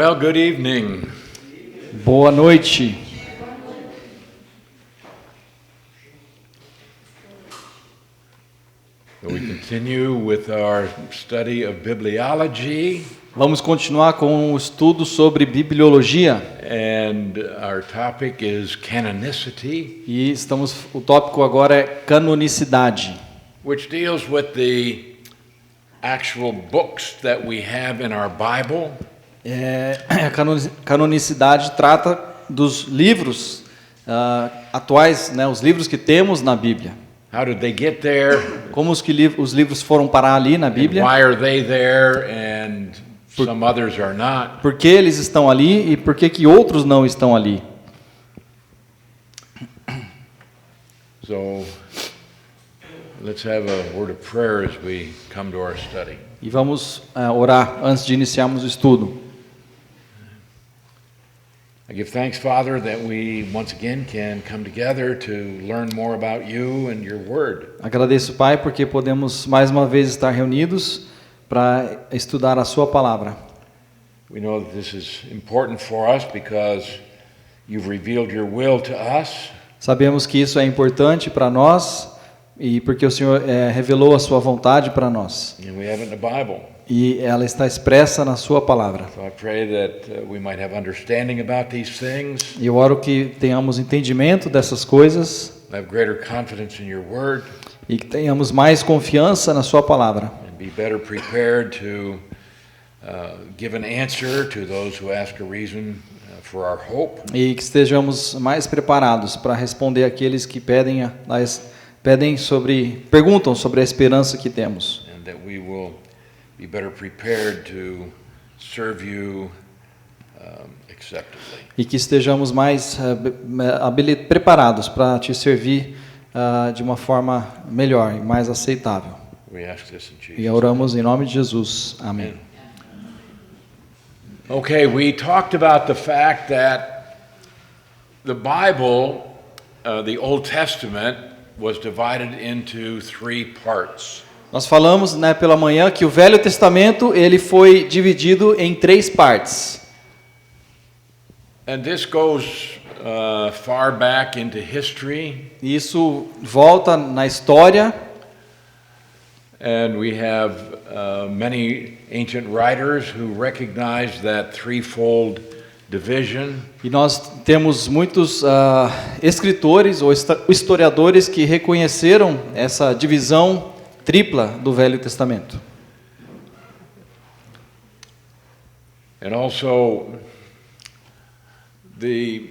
Well, good evening. Boa noite. We continue with our study of bibliology, Vamos continuar com o estudo sobre bibliologia and our topic is canonicity, e o tópico agora é canonicidade, which deals with the actual books that we have in our Bible, A canonicidade trata dos livros atuais, né, os livros que temos na Bíblia. how did they get there, Como os livros foram parar ali na and Bíblia, why are they there, and some others are not. por que eles estão ali e por que outros não estão ali. So let's have a word of prayer as we come to our study. E vamos orar antes de iniciarmos o estudo. I give thanks, Father, that we once again can come together to learn more about you and your word. Agradeço, Pai, porque podemos mais uma vez estar reunidos para estudar a sua palavra. We know that this is important for us because you've revealed your will to us, Sabemos que isso é importante para nós e porque o Senhor revelou a sua vontade para nós. and we have it in the Bible. E ela está expressa na sua palavra. So I pray that we might have understanding about these things, E eu oro que tenhamos entendimento dessas coisas have greater confidence in your word, e que tenhamos mais confiança na sua palavra. and be better prepared to give an answer to those who ask a reason for our hope. E que estejamos mais preparados para responder àqueles que perguntam sobre a esperança que temos. And that we will be better prepared to serve you acceptably. E que estejamos mais preparados para te servir de uma forma melhor e mais aceitável. We ask this in Jesus. E oramos em nome de Jesus. Amém. Okay, we talked about the fact that the Bible, the Old Testament, was divided into three parts. Nós falamos, né, pela manhã que o Velho Testamento ele foi dividido em 3 partes. And this goes far back into history, E isso volta na história. and we have many ancient writers who recognize that threefold division. E nós temos muitos escritores ou historiadores que reconheceram essa divisão tripla do Velho Testamento. And also the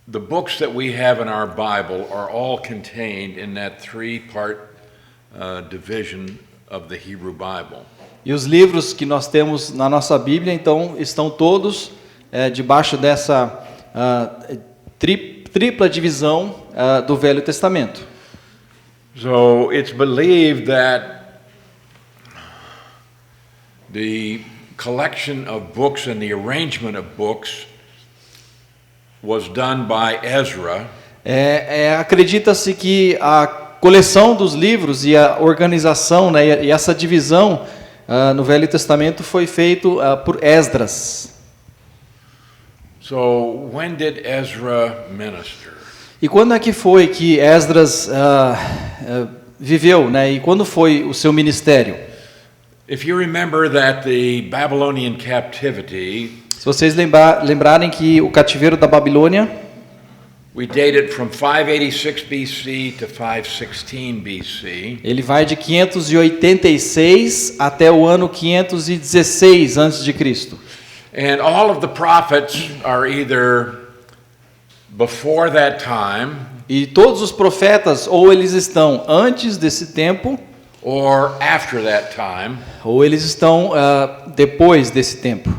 books that we have in our Bible are all contained in that three-part division of the Hebrew Bible. E os livros que nós temos na nossa Bíblia, então, estão todos debaixo dessa tripla divisão do Velho Testamento. So it's believed that the collection of books and the arrangement of books was done by Ezra. Acredita-se que a coleção dos livros e a organização, né, e essa divisão no Velho Testamento foi feito por Esdras. So when did Ezra minister? E quando é que foi que Esdras viveu, né? E quando foi o seu ministério? If you remember that the Babylonian captivity, Se vocês lembrarem que o cativeiro da Babilônia, we date it from 586 BC to 516 BC. ele vai de 586 até o ano 516 a.C. And all of the prophets are either before that time E todos os profetas, ou eles estão antes desse tempo, or after that time, ou eles estão depois desse tempo.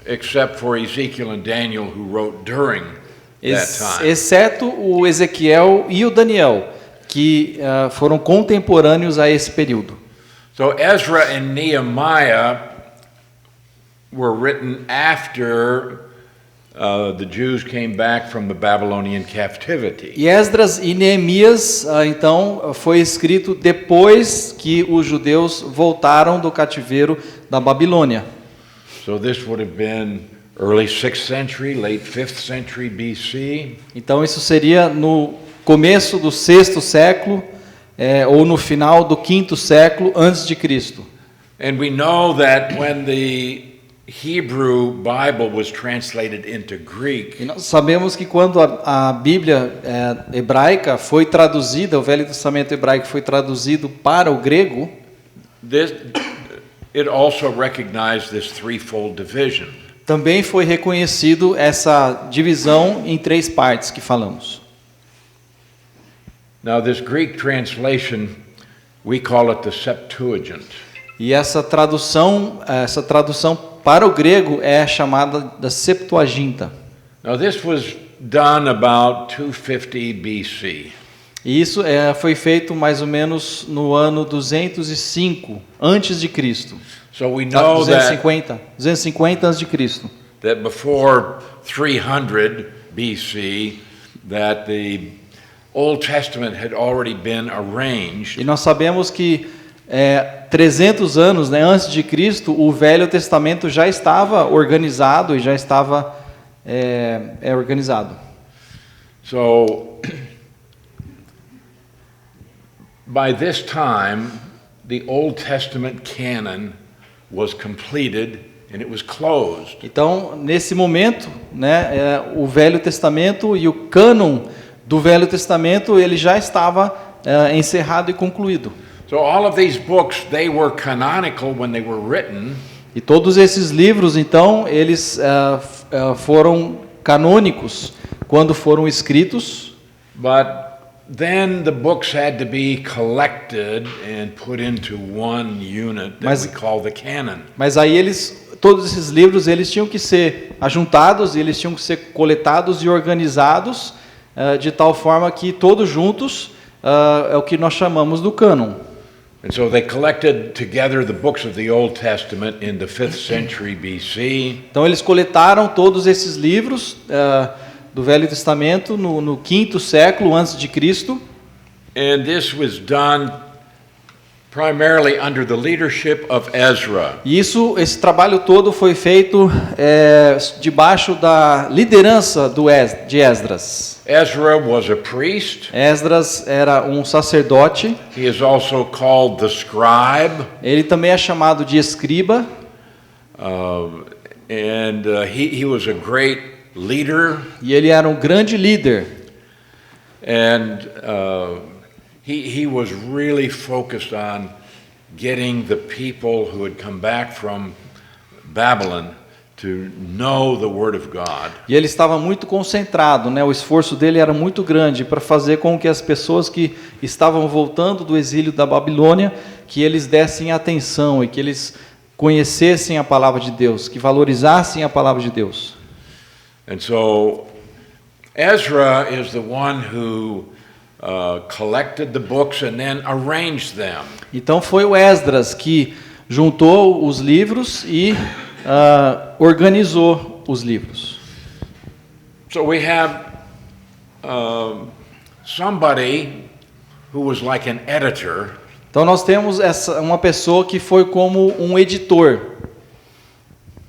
except for Ezekiel and Daniel who wrote during that time. Exceto o Ezequiel e o Daniel, que foram contemporâneos a esse período. So Ezra and Nehemiah were written after the Jews came back from the Babylonian captivity. E Esdras e Neemias, então, foi escrito depois que os judeus voltaram do cativeiro da Babilônia. So this would have been early 6th century, late 5th century BC. Então isso seria no começo do 6º século ou no final do 5º século antes de Cristo. And we know that when the Hebrew Bible was translated into Greek, E nós sabemos que quando a Bíblia hebraica foi traduzida, o Velho Testamento hebraico foi traduzido para o grego, it also recognized this threefold division. também foi reconhecido essa divisão em 3 partes que falamos. Now this Greek translation, we call it the Septuagint. E essa tradução para o grego é chamada da Septuaginta. Now this was done about 250 BC. E isso foi feito mais ou menos no ano 205 antes de Cristo. So we know 250 antes de Cristo. that before 300 BC, that the Old Testament had already been arranged. E nós sabemos que 300 anos, né, antes de Cristo, o Velho Testamento já estava organizado e já estava organizado. So by this time, the Old Testament canon was completed and it was closed. Então, nesse momento, né, o Velho Testamento e o cânon do Velho Testamento, ele já estava encerrado e concluído. So all of these books, they were canonical when they were written, E todos esses livros, então, eles foram canônicos quando foram escritos, but then the books had to be collected and put into one unit that we call the canon. mas aí todos esses livros, eles tinham que ser ajuntados, eles tinham que ser coletados e organizados de tal forma que todos juntos é o que nós chamamos do cânon. And so they collected together the books of the Old Testament in the 5th century BC. Então eles coletaram todos esses livros do Velho Testamento no 5º século antes de Cristo. And this was done primarily under the leadership of Ezra. E esse trabalho todo foi feito debaixo da liderança de Esdras. Ezra was a priest. Esdras era um sacerdote. He is also called the scribe. Ele também é chamado de escriba. He was a great leader. E ele era um grande líder. And he was really focused on getting the people who had come back from Babylon to know the Word of God. E ele estava muito concentrado, né? O esforço dele era muito grande para fazer com que as pessoas que estavam voltando do exílio da Babilônia, que eles dessem atenção e que eles conhecessem a palavra de Deus, que valorizassem a palavra de Deus. And so Ezra is the one who collected the books and then arranged them. Então foi o Esdras que juntou os livros e organizou os livros. So we have somebody who was like an editor. Então nós temos uma pessoa que foi como um editor.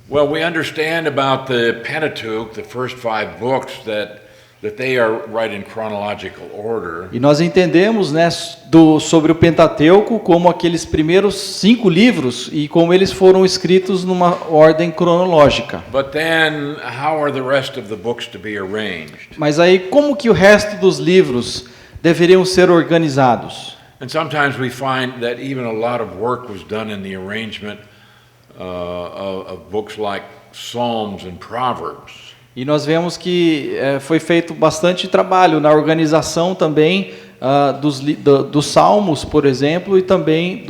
Well, we understand about the Pentateuch, the first 5 books, that they are right in chronological order. E nós entendemos, né, sobre o Pentateuco como aqueles primeiros 5 livros e como eles foram escritos numa ordem cronológica. But then, how are the rest of the books to be arranged? Mas aí como que o resto dos livros deveriam ser organizados? And sometimes we find that even a lot of work was done in the arrangement of books like Psalms and Proverbs. E nós vemos que foi feito bastante trabalho na organização também dos Salmos, por exemplo, e também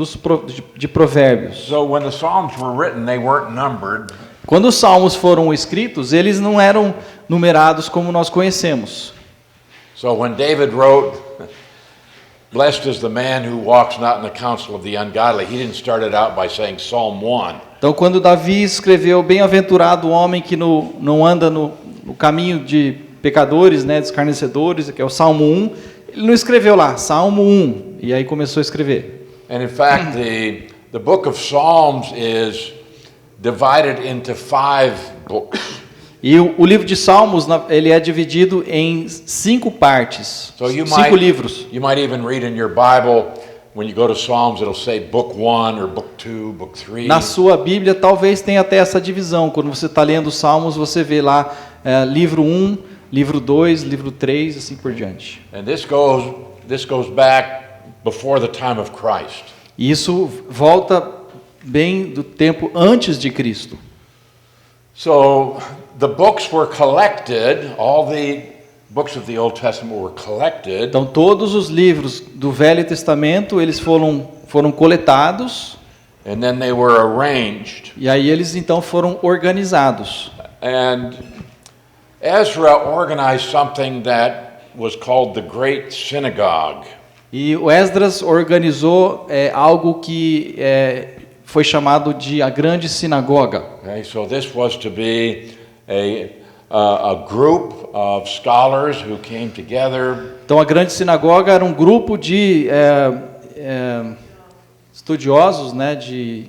de Provérbios. So when the Psalms were written, they weren't numbered. Quando os Salmos foram escritos, eles não eram numerados como nós conhecemos. So when David wrote, "Blessed is the man who walks not in the counsel of the ungodly," he didn't start it out by saying Psalm 1. Então, quando Davi escreveu "Bem-aventurado o homem que não anda no caminho de pecadores, né, de escarnecedores", que é o Salmo 1, ele não escreveu lá, Salmo 1, e aí começou a escrever. And in fact, the book of Psalms is divided into 5 books. E o livro de Salmos, ele é dividido em 5 partes, So you 5 livros. you might even read in your Bible, when you go to Psalms, it'll say book 1 or book 2, book 3. Na sua Bíblia, talvez tenha até essa divisão. Quando você está lendo os Salmos, você vê lá livro 1, livro 2, livro 3, assim por diante. And this goes back before the time of Christ. E isso volta bem do tempo antes de Cristo. So the books were collected, all the books of the Old Testament were collected. Então todos os livros do Velho Testamento, eles foram coletados. And then they were arranged. E aí eles então foram organizados. And Ezra organized something that was called the Great Synagogue. E o Esdras organizou algo que foi chamado de a Grande Sinagoga. Okay, so this was to be a group of scholars who came together. Então a Grande Sinagoga era um grupo de estudiosos, né, de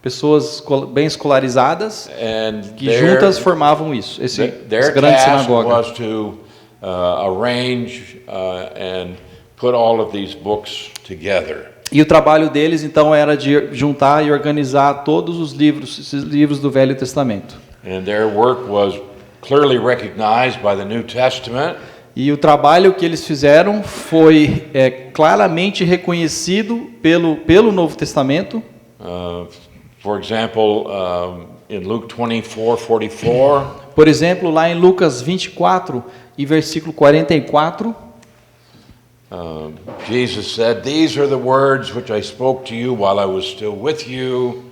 pessoas bem escolarizadas And que juntas formavam isso, essa their Grande task Sinagoga. was to arrange and put all of these books together. E o trabalho deles então era de juntar e organizar todos os livros, esses livros do Velho Testamento. And their work was clearly recognized by the New Testament. E o trabalho que eles fizeram foi claramente reconhecido pelo Novo Testamento. For example, in Luke 24:44. Por exemplo, lá em Lucas 24 e versículo 44, Jesus said, "These are the words which I spoke to you while I was still with you."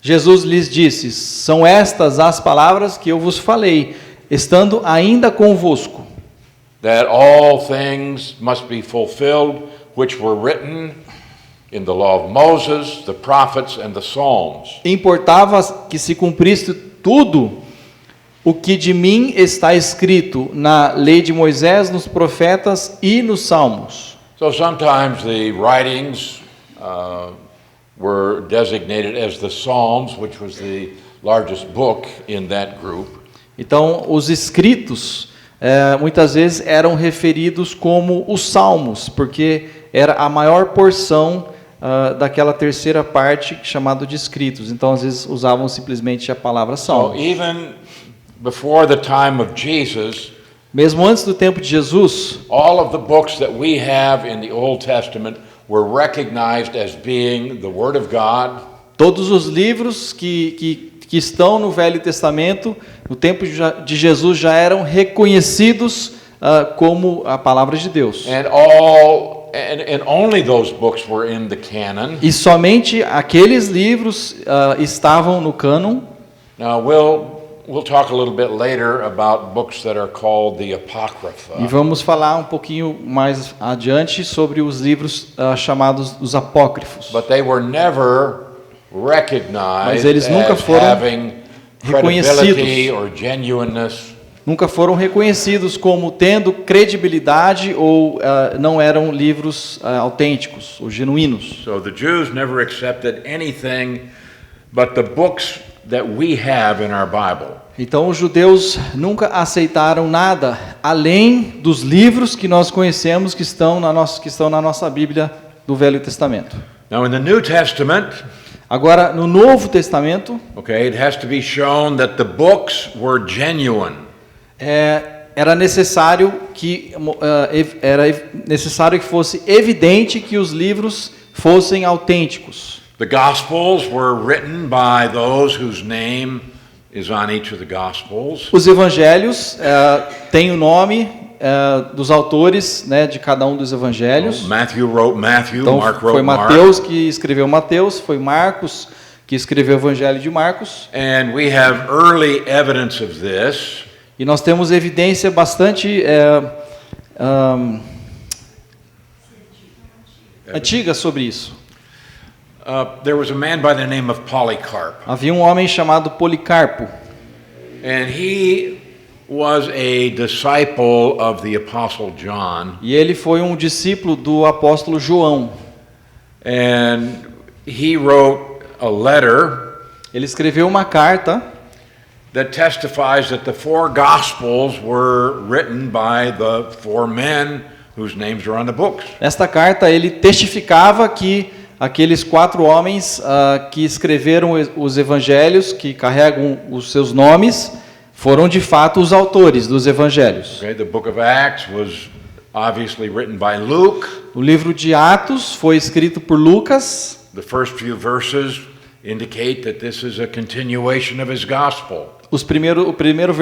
Jesus lhes disse: são estas as palavras que eu vos falei, estando ainda convosco. That all things must be fulfilled which were written in the law of Moses, the prophets and the Psalms. Importava que se cumprisse tudo o que de mim está escrito na lei de Moisés, nos profetas e nos salmos. So sometimes the writings were designated as the Psalms, which was the largest book in that group. Então, os escritos muitas vezes eram referidos como os salmos, porque era a maior porção daquela terceira parte chamada de escritos. Então, às vezes usavam simplesmente a palavra So salmos. even before the time of Jesus, Mesmo antes do tempo de Jesus, all of the books that we have in the Old Testament were recognized as being the Word of God. todos os livros que estão no Velho Testamento, no tempo de Jesus, já eram reconhecidos como a palavra de Deus. And only those books were in the canon. E somente aqueles livros estavam no cânon. Now we'll talk a little bit later about books that are called the Apocrypha. E vamos falar um pouquinho mais adiante sobre os livros chamados os apócrifos. But they were never recognized Mas eles nunca as foram having credibility reconhecidos. or genuineness. Nunca foram reconhecidos como tendo credibilidade ou não eram livros autênticos ou genuínos. So the Jews never accepted anything but the books that we have in our Bible. Então os judeus nunca aceitaram nada além dos livros que nós conhecemos que estão na nossa Bíblia do Velho Testamento. Now in the New Testament, Agora no Novo Testamento, okay, it has to be shown that the books were genuine. era necessário que fosse evidente que os livros fossem autênticos. The Gospels were written by those whose name is on each of the Gospels. Os evangelhos têm o nome dos autores, né, de cada um dos evangelhos. Matthew wrote Matthew, Então Mark foi wrote Mark. Mateus que escreveu Mateus, foi Marcos que escreveu o Evangelho de Marcos. And we have early evidence of this. E nós temos evidência bastante antiga sobre isso. There was a man by the name of Polycarp, Havia um homem chamado Policarpo. and he was a disciple of the Apostle John, E ele foi um discípulo do apóstolo João. and he wrote a letter Ele escreveu uma carta that testifies that the 4 Gospels were written by the 4 men whose names are on the books. Nesta carta ele testificava que aqueles 4 homens que escreveram os evangelhos, que carregam os seus nomes, foram de fato os autores dos evangelhos. Okay, the book of Acts was obviously written by Luke. O livro de Atos foi escrito por Lucas. The first few verses indicate that this is a continuation of his gospel. Os primeiros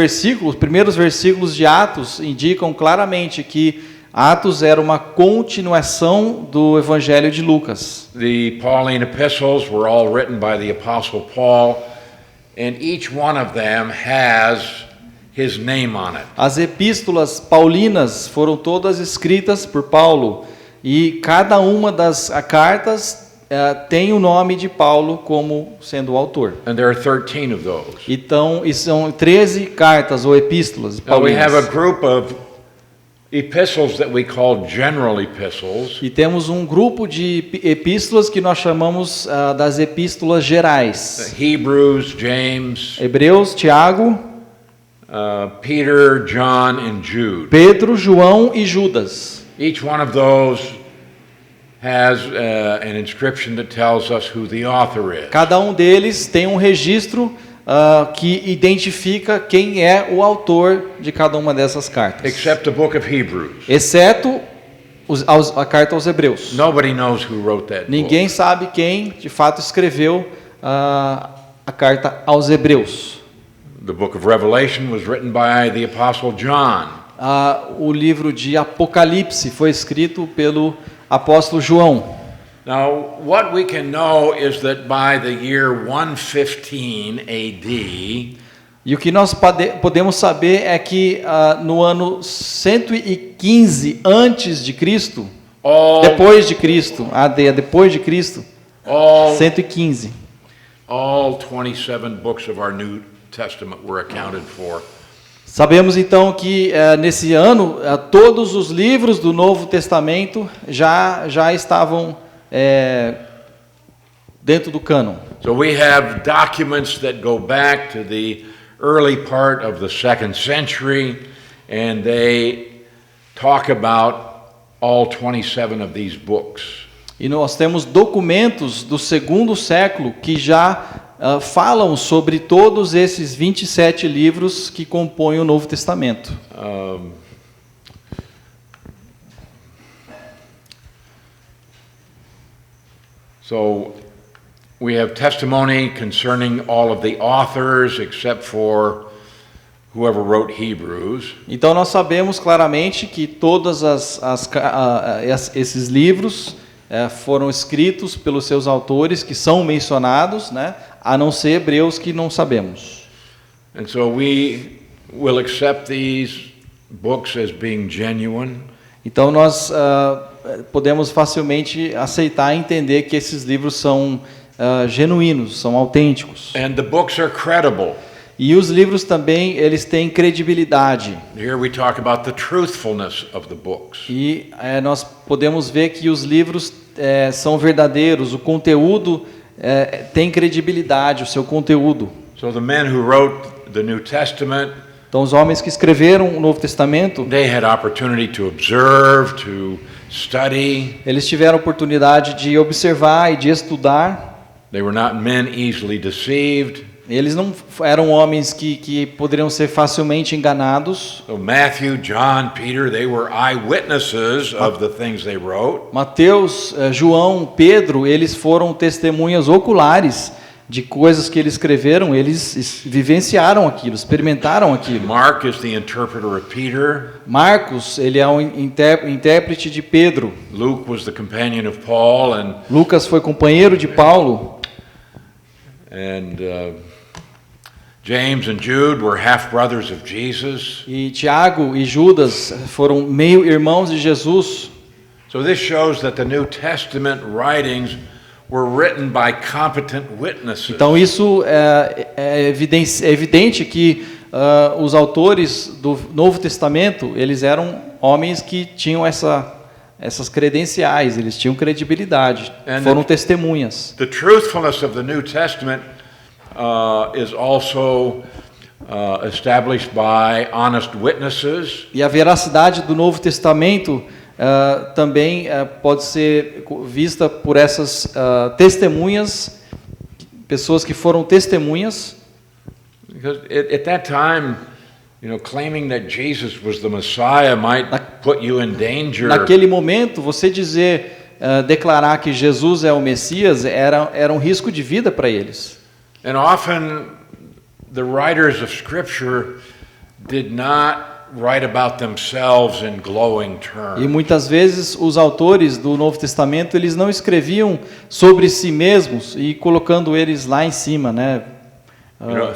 versículos de Atos indicam claramente que Atos era uma continuação do Evangelho de Lucas. The Pauline epistles were all written by the Apostle Paul, and each one of them has his name on it. As epístolas paulinas foram todas escritas por Paulo, e cada uma das cartas tem o nome de Paulo como sendo o autor. And there are 13 of those. Então, são 13 cartas ou epístolas Now we have a paulinas. group of epistles that we call general epistles. E temos um grupo de epístolas que nós chamamos das epístolas gerais. Hebrews, James, Hebreus, Tiago, Peter, John, and Jude. Pedro, João e Judas. Each one of those has an inscription that tells us who the author is. Cada um deles tem um registro que identifica quem é o autor de cada uma dessas cartas. Except the book of Hebrews. Exceto a carta aos Hebreus. Nobody knows who wrote that book. Ninguém sabe quem de fato escreveu a carta aos Hebreus. The book of Revelation was written by the Apostle John. O livro de Apocalipse foi escrito pelo apóstolo João. Now, what we can know is that by the year 115 AD, E o que nós podemos saber é que no ano 115 antes de Cristo, depois de Cristo, AD, depois de Cristo, 115. all 27 books of our New Testament were accounted for. Sabemos então que nesse ano todos os livros do Novo Testamento já estavam dentro do cânon. So we have documents that go back to the early part of the 2nd century, and they talk about all 27 of these books. E nós temos documentos do 2º século que já falam sobre todos esses 27 livros que compõem o Novo Testamento. So we have testimony concerning all of the authors except for whoever wrote Hebrews. Então nós sabemos claramente que todas esses livros foram escritos pelos seus autores que são mencionados, né? A não ser Hebreus que não sabemos. And so we will accept these books as being genuine. Então nós podemos facilmente aceitar e entender que esses livros são genuínos, são autênticos. And the books are credible. E os livros também, eles têm credibilidade. Here we talk about the truthfulness of the books. E nós podemos ver que os livros são verdadeiros, o conteúdo tem credibilidade, o seu conteúdo. So the men who wrote the New Testament, Então os homens que escreveram o Novo Testamento, they had opportunity to observe, to study. eles tiveram oportunidade de observar e de estudar. They were not men easily deceived. Eles não eram homens que poderiam ser facilmente enganados. So Matthew, John, Peter, they were eyewitnesses of the things they wrote. Mateus, João, Pedro, eles foram testemunhas oculares de coisas que eles escreveram, eles vivenciaram aquilo, experimentaram aquilo. Mark is the interpreter of Peter. Marcos, ele é um intérprete de Pedro. Luke was the companion of Paul, and Lucas foi companheiro de Paulo. James and Jude were half brothers of Jesus. E Tiago e Judas foram meio-irmãos de Jesus. So this shows that the New Testament writings were written by competent witnesses. Então isso é evidente que os autores do Novo Testamento, eles eram homens que tinham essas credenciais, eles tinham credibilidade, foram testemunhas. The truthfulness of the New Testament is also established by honest witnesses. E a veracidade do Novo Testamento também pode ser vista por essas testemunhas, pessoas que foram testemunhas. Because at that time, claiming that Jesus was the Messiah might put you in danger. Naquele momento, você declarar que Jesus é o Messias era um risco de vida para eles. And often the writers of Scripture did not write about themselves in glowing terms. E muitas vezes os autores do Novo Testamento, eles não escreviam sobre si mesmos e colocando eles lá em cima, né?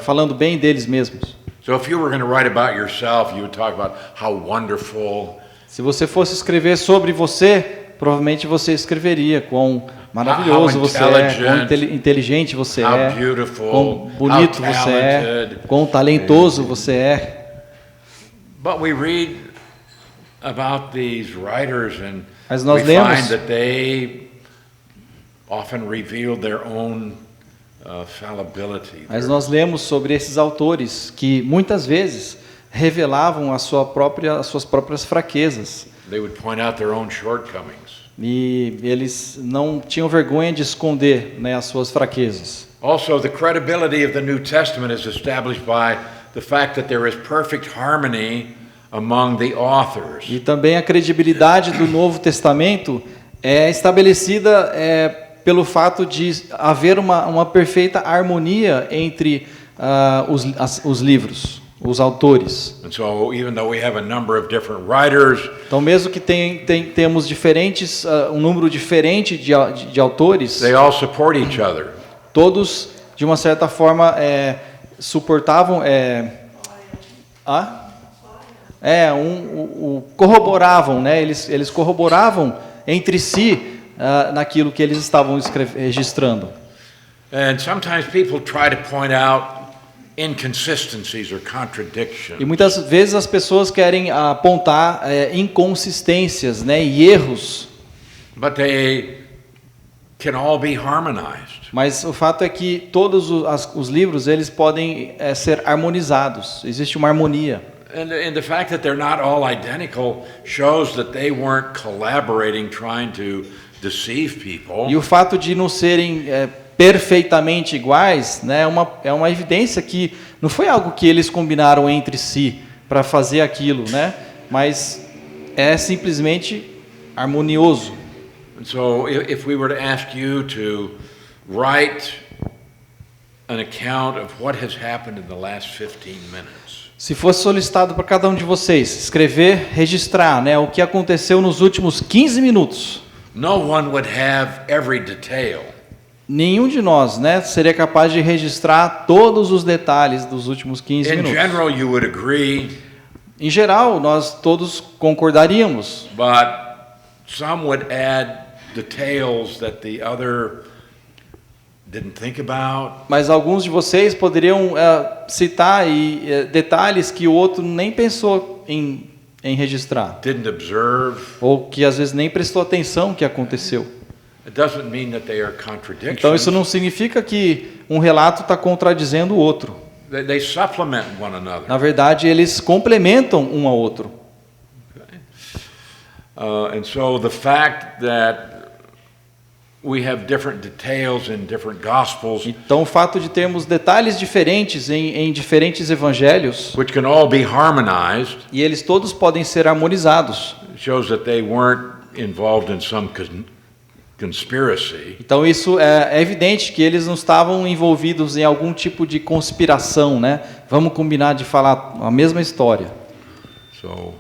Falando bem deles mesmos. So if you were going to write about yourself, you would talk about how wonderful. Se você fosse escrever sobre você, provavelmente você escreveria quão maravilhoso você é, quão inteligente você é, quão bonito você é, quão talentoso você é. But we read about these writers and Mas nós we lemos find that they often revealed their own fallibility. Mas nós lemos sobre esses autores que muitas vezes revelavam as suas próprias fraquezas. They would point out their own shortcomings. E eles não tinham vergonha de esconder, né, as suas fraquezas. Also, the credibility of the New Testament is established by the fact that there is perfect harmony among the authors. E também a credibilidade do Novo Testamento é estabelecida pelo fato de haver uma perfeita harmonia entre os livros, os autores. And so, even though we have a number of different writers, então, mesmo que temos um número diferente de autores, they all support each other. Todos, de uma certa forma, suportavam, corroboravam, né? Eles corroboravam entre si naquilo que eles estavam registrando. And sometimes people try to point out inconsistencies or contradictions. E muitas vezes as pessoas querem apontar inconsistências, né, e erros. But they can all be harmonized. Mas o fato é que todos os livros eles podem ser harmonizados. Existe uma harmonia. And the fact that they're not all identical shows that they weren't collaborating trying to deceive people. E o fato de não serem perfeitamente iguais, né, é uma evidência que não foi algo que eles combinaram entre si para fazer aquilo, né, mas é simplesmente harmonioso. And so if we were to ask you to write an account of what has happened in the last 15 minutes. Se fosse solicitado para cada um de vocês escrever, registrar, né, o que aconteceu nos últimos 15 minutos. No one would have every detail. Nenhum de nós, né, seria capaz de registrar todos os detalhes dos últimos 15 minutos. In general, you would agree. Em geral, nós todos concordaríamos. But some would add details that the other didn't think about. Mas alguns de vocês poderiam citar detalhes que o outro nem pensou em registrar. Didn't observe. Ou que às vezes nem prestou atenção que aconteceu. It doesn't mean that they are contradictions. Então isso não significa que um relato está contradizendo o outro. They supplement one another. Na verdade, eles complementam um ao outro. And so the fact that we have different details in different gospels, então o fato de termos detalhes diferentes em diferentes evangelhos, which can all be harmonized, e eles todos podem ser harmonizados, shows that they weren't involved in some conspiracy. Então isso é evidente que eles não estavam envolvidos em algum tipo de conspiração, né? Vamos combinar de falar a mesma história. So,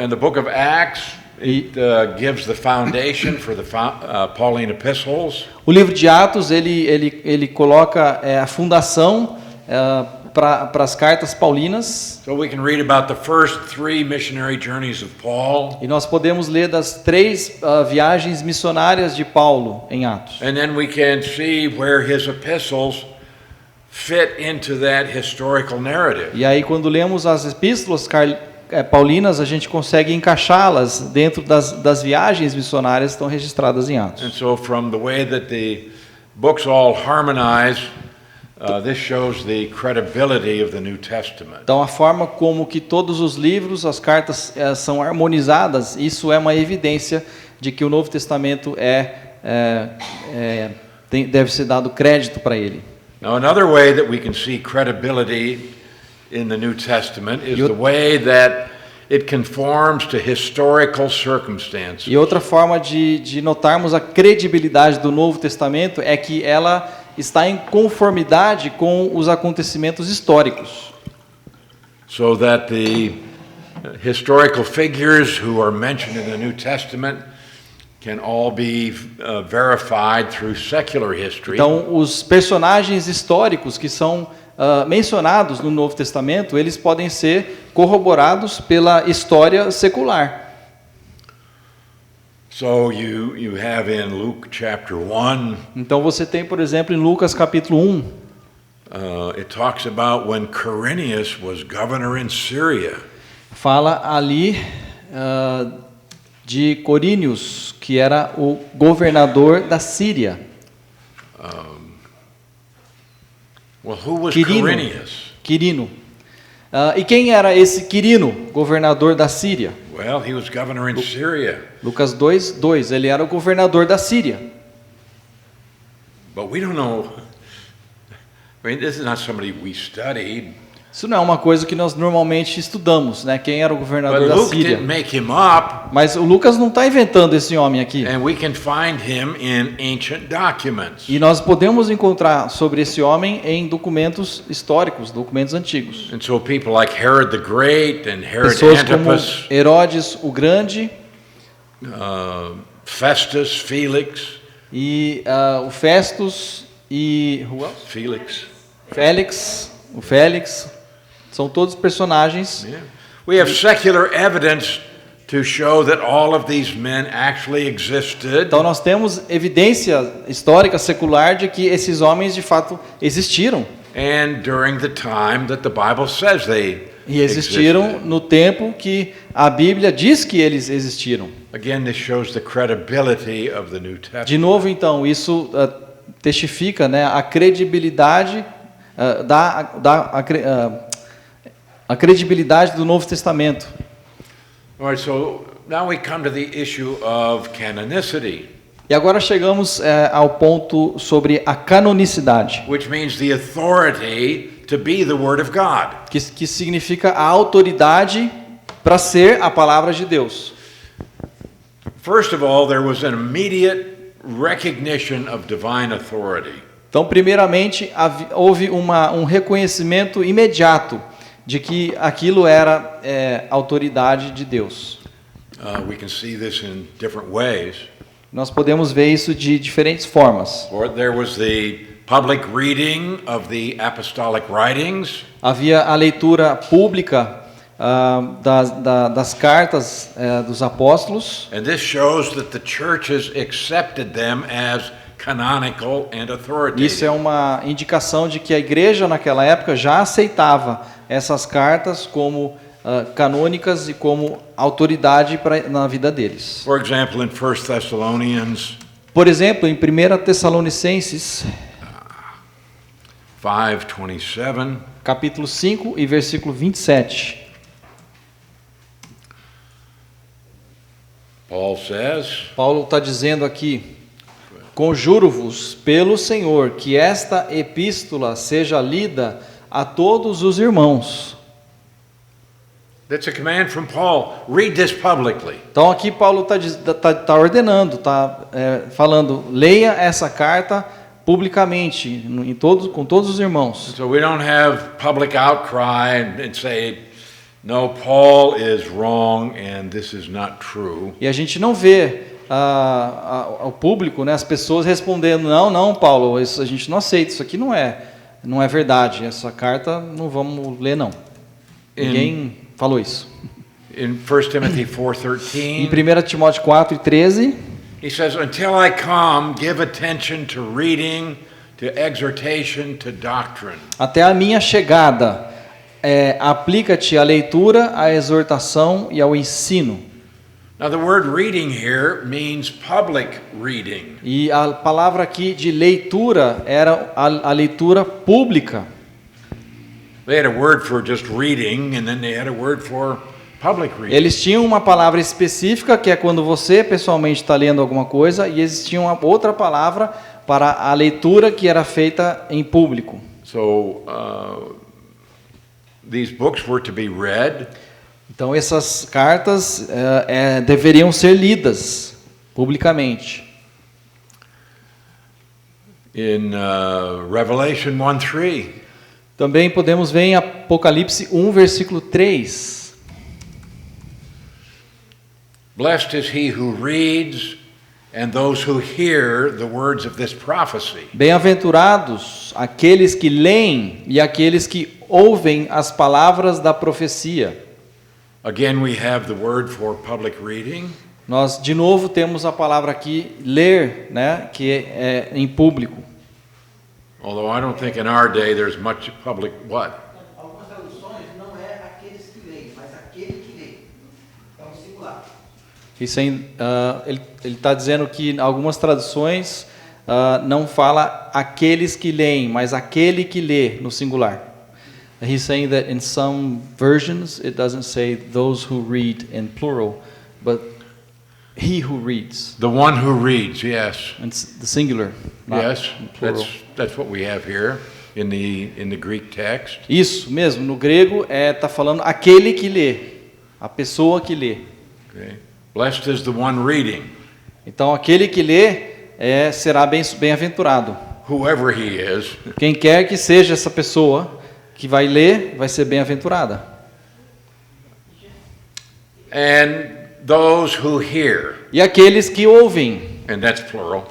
in the book of Acts, it gives the foundation for the Pauline epistles. O livro de Atos ele coloca a fundação para as cartas paulinas. So we can read about the first 3 missionary journeys of Paul. E nós podemos ler das 3 viagens missionárias de Paulo em Atos. And then we can see where his epistles fit into that historical narrative. E aí quando lemos as epístolas paulinas, a gente consegue encaixá-las dentro das viagens missionárias que estão registradas em Atos. And so from the way that the books all harmonize, This shows the credibility of the New Testament. Então, a forma como que todos os livros, as cartas são harmonizadas, isso é uma evidência de que o Novo Testamento deve ser dado crédito para ele. Now, another way that we can see credibility in the New Testament is the way that it conforms to historical circumstances. E outra forma de notarmos a credibilidade do Novo Testamento é que ela está em conformidade com os acontecimentos históricos. So that the historical figures who are mentioned in the New Testament can all be verified through secular history. Então, os personagens históricos que são mencionados no Novo Testamento, eles podem ser corroborados pela história secular. So you have in Luke chapter 1, Então você tem, por exemplo, em Lucas capítulo 1, it talks about when Quirinius was governor in Syria. fala ali de Quirinius, que era o governador da Síria. Well, who was Quirino. Quirinius? Quirino. E quem era esse Quirino, governador da Síria? Well, he was governor in Syria. Lucas 2:2, ele era o governador da Síria. But we don't know. I mean, this is not somebody we studied. Isso não é uma coisa que nós normalmente estudamos, né? Quem era o But governador da Luke Síria. didn't make him up, Mas o Lucas não está inventando esse homem aqui. and we can find him in ancient documents. E nós podemos encontrar sobre esse homem em documentos históricos, documentos antigos. And so people like Herod the Great and Herod Pessoas como Antipas, Herodes o Grande Festus, Felix, e o Festus e Felix. o Félix, são todos personagens. Yeah. We have secular evidence to show that all of these men actually existed. Então nós temos evidência histórica secular de que esses homens de fato existiram. And during the time that the Bible says they E existiram existed. no tempo que a Bíblia diz que eles existiram. Again, this shows the credibility of the New Testament. De novo, então, isso testifica, né, a credibilidade a credibilidade do Novo Testamento. All right, so now we come to the issue of canonicity, E agora chegamos ao ponto sobre a canonicidade, which means the authority to be the Word of God. que significa a autoridade para ser a palavra de Deus. First of all, there was an immediate recognition of divine authority. Então, primeiramente, houve um reconhecimento imediato de que aquilo era autoridade de Deus. We can see this in different ways. Nós podemos ver isso de diferentes formas. Or there was the public reading of the apostolic writings. Havia a leitura pública das cartas dos apóstolos. And this shows that the churches accepted them as canonical and authoritative. Isso é uma indicação de que a igreja naquela época já aceitava essas cartas como canônicas e como autoridade na vida deles. For example, in 1 Thessalonians Por exemplo, em 1 Tessalonicenses, 5:27, capítulo 5 e versículo 27. Paul says, Paulo está dizendo aqui: conjuro-vos pelo Senhor que esta epístola seja lida a todos os irmãos. that's a command from Paul, read this publicly. Então aqui Paulo está ordenando, está falando, leia essa carta publicamente, com todos os irmãos. So we don't have public outcry and say, no, Paul is wrong and this is not true. E a gente não vê o público, né, as pessoas respondendo, não, Paulo, isso, a gente não aceita, isso aqui não é verdade, essa carta não vamos ler não. Ninguém falou isso. In 1 Timothy Em 4:13, 1 Timóteo 4:13, he says, until I come, give attention to reading, to exhortation, to doctrine. até a minha chegada, aplica-te à leitura, à exortação e ao ensino. Now, the word reading here means public reading. E a palavra aqui de leitura era a leitura pública. They had a word for just reading, and then they had a word for public reading. Eles tinham uma palavra específica, que é quando você pessoalmente está lendo alguma coisa, e existia uma outra palavra para a leitura que era feita em público. So, these books were to be read. Então essas cartas deveriam ser lidas publicamente. In Revelation 1:3, Também podemos ver em Apocalipse 1, versículo 3. blessed is he who reads and those who hear the words of this prophecy. Bem-aventurados aqueles que leem e aqueles que ouvem as palavras da profecia. Again, we have the word for public reading. Nós, de novo, temos a palavra aqui, ler, né, que é em público. Although I don't think in our day there's much public what? Algumas traduções não é aqueles que leem, mas aquele que lê. É um singular. Isso aí, ele está dizendo que em algumas traduções não fala aqueles que leem, mas aquele que lê, no singular. He's saying that in some versions it doesn't say those who read in plural, but he who reads. The one who reads, yes. It's the singular, not Yes, plural. that's what we have here in the Greek text. Isso mesmo, no grego está falando aquele que lê, a pessoa que lê. Okay. Blessed is the one reading, Então aquele que lê será bem-aventurado. whoever he is. Quem quer que seja essa pessoa que vai ler, vai ser bem-aventurada. And those who hear, E aqueles que ouvem, and that's plural.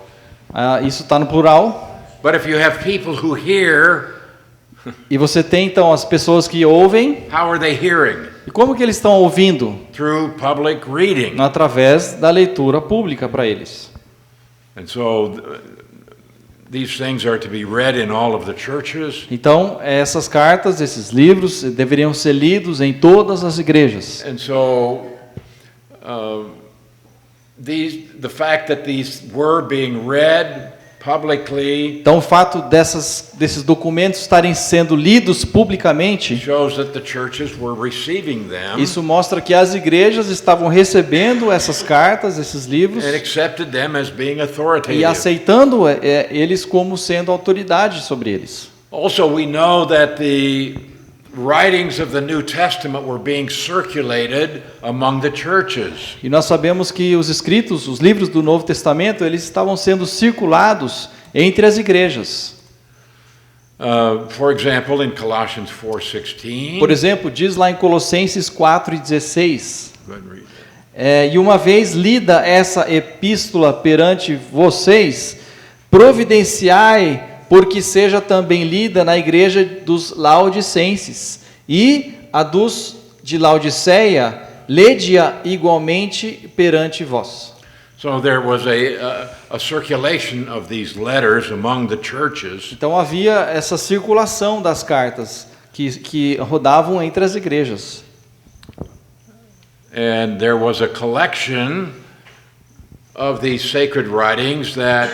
isso está no plural. But if you have people who hear, E você tem então as pessoas que ouvem. how are they hearing? E como que eles estão ouvindo? Through public reading. Através da leitura pública para eles. And so these things are to be read in all of the churches. Então, essas cartas, esses livros, deveriam ser lidos em todas as igrejas. And so the fact that these were being read publicly Então, o fato desses documentos estarem sendo lidos publicamente, shows that the churches were receiving them isso mostra que as igrejas estavam recebendo essas cartas, esses livros, and accepted them as being e authoritative. aceitando eles como sendo autoridade sobre eles. Also, we know that the writings of the New Testament were being circulated among the churches. E nós sabemos que os escritos, os livros do Novo Testamento, eles estavam sendo circulados entre as igrejas. For example, in Colossians 4:16. Por exemplo, diz lá em Colossenses 4:16, Go ahead and read that. e uma vez lida essa epístola perante vocês, providenciai porque seja também lida na igreja dos Laodicenses, e a dos de Laodiceia, lede-a igualmente perante vós. So there was a circulation of these letters among the churches, Então havia essa circulação das cartas que rodavam entre as igrejas. and there was a collection of these sacred writings that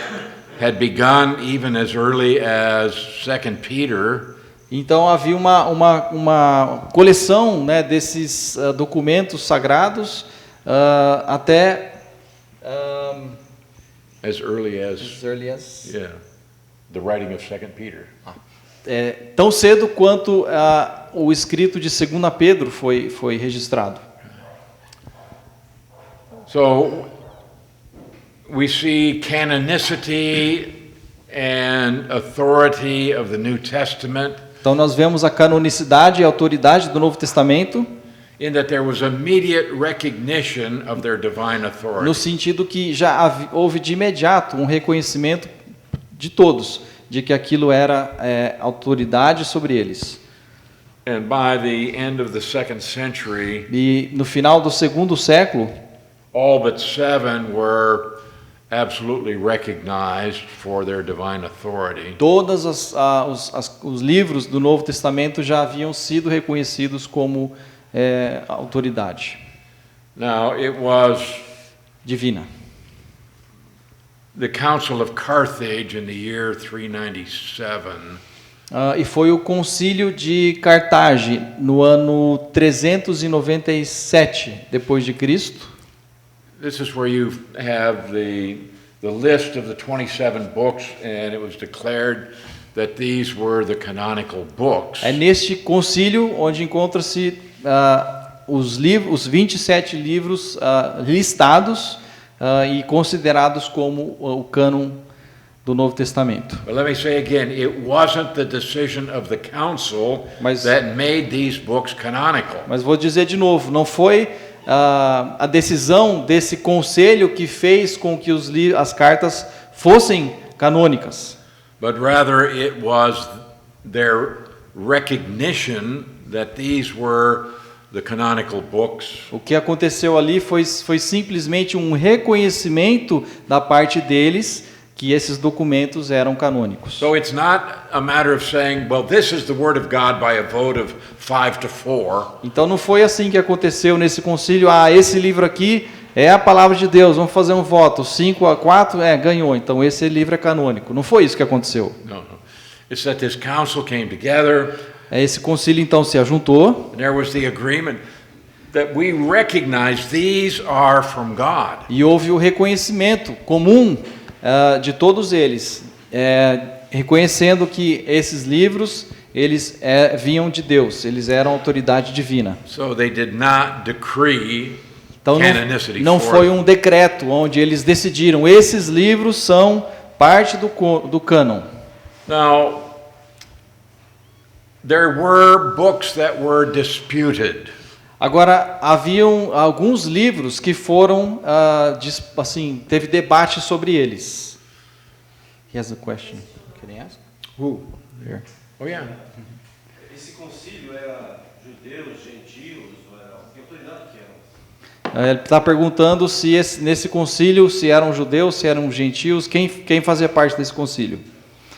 had begun even as early as 2 Peter. Então havia uma coleção, né, desses documentos sagrados até As early as, yeah, the writing of 2 Peter. tão cedo quanto o escrito de 2 Pedro foi registrado. So we see canonicity and authority of the New Testament Então nós vemos a canonicidade e a autoridade do Novo Testamento, in that there was immediate recognition of their divine authority. no sentido que já houve de imediato um reconhecimento de todos, de que aquilo era autoridade sobre eles. And by the end of the 2nd century, E no final do segundo século, all but 7 were absolutely recognized for their divine authority. todos os livros do Novo Testamento já haviam sido reconhecidos como autoridade. Now, it was divina. The Council of Carthage in the year 397 E foi o concílio de Cartagem no ano 397 depois de Cristo. This is where you have the list of the 27 books, and it was declared that these were the canonical books. É neste concílio onde encontra-se os 27 livros listados e considerados como o cânon do Novo Testamento. But let me say again, it wasn't the decision of the council that made these books canonical. Mas vou dizer de novo, não foi a decisão desse conselho que fez com que as cartas fossem canônicas. But rather it was their recognition that these were the canonical books. O que aconteceu ali foi simplesmente um reconhecimento da parte deles que esses documentos eram canônicos. So it's not a matter of saying, well, this is the word of God by a vote of 5-4. Então não foi assim que aconteceu nesse concílio. Esse livro aqui é a palavra de Deus, vamos fazer um voto. 5-4, ganhou. Então esse livro é canônico. Não foi isso que aconteceu. No. It's that this council came together. Esse concílio então se ajuntou. And there was the agreement that we recognize these are from God. E houve o reconhecimento comum de todos eles, reconhecendo que esses livros eles vinham de Deus, eles eram autoridade divina. So they did not decree Então canonicity não for foi them. um decreto onde eles decidiram esses livros são parte do cânon. Now, there were books that were disputed. Agora haviam alguns livros que foram teve debate sobre eles. He has a question. Can I ask? Who? Here. Oh yeah. Esse concílio era judeus, gentios, ou era que autoridade que eram? Ele está perguntando se nesse concílio se eram judeus, se eram gentios, quem fazia parte desse concílio.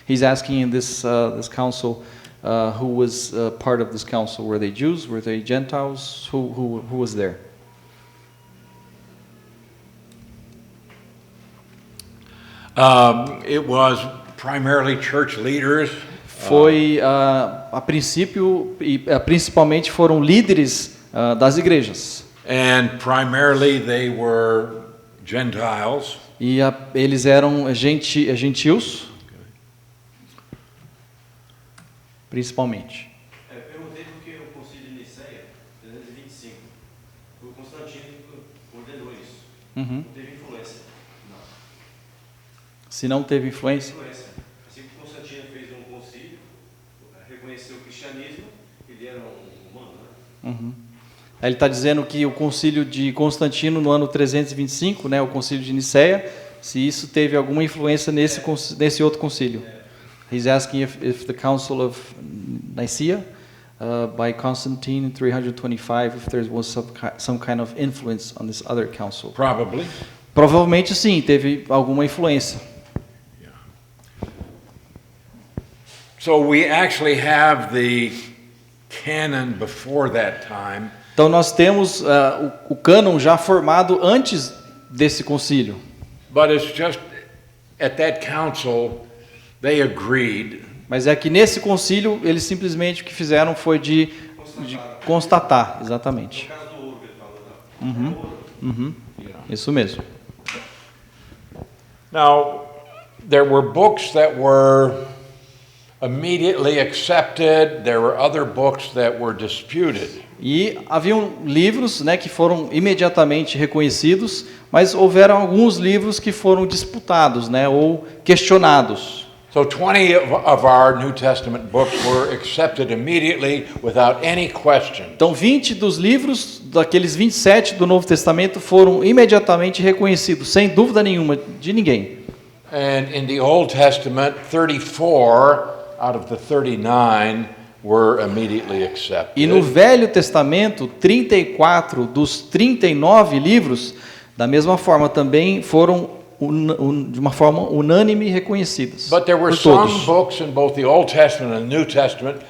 He's asking in this council who was part of this council. Were they Jews? Were they Gentiles? Who was there? It was primarily church leaders. Foi a princípio e principalmente foram líderes das igrejas. And primarily they were Gentiles. E eles eram gentios, principalmente. Perguntei porque o concílio de Niceia, 325, o Constantino ordenou isso. Uhum. Não teve influência. Não. Se não teve influência. Assim que Constantino fez um concílio, reconheceu o cristianismo, ele era um humano, né? Uhum. Ele está dizendo que o concílio de Constantino no ano 325, né, o concílio de Niceia, se isso teve alguma influência nesse outro concílio. He's asking if the Council of Nicaea by Constantine in 325, if there was some kind of influence on this other council. Probably. Provavelmente sim, teve alguma influência. So we actually have the canon before that time. Então nós temos o cânon já formado antes desse concílio. But it's just at that council they agreed. Mas é que nesse concílio eles simplesmente o que fizeram foi de constatar, exatamente. No caso do ouro que ele falou, Uhum. Isso mesmo. Now, there were books that were immediately accepted. There were other books that were disputed. E haviam livros, né, que foram imediatamente reconhecidos, mas houveram alguns livros que foram disputados, né, ou questionados. So 20 of our New Testament books were accepted immediately without any question. Então 20 dos livros, daqueles 27 do Novo Testamento, foram imediatamente reconhecidos, sem dúvida nenhuma, de ninguém. And in the Old Testament, 34 out of the 39 were immediately accepted. E no Velho Testamento, 34 dos 39 livros, da mesma forma, também foram de uma forma unânime reconhecidos But there were por todos. some books in both the Old Testament and the New Testament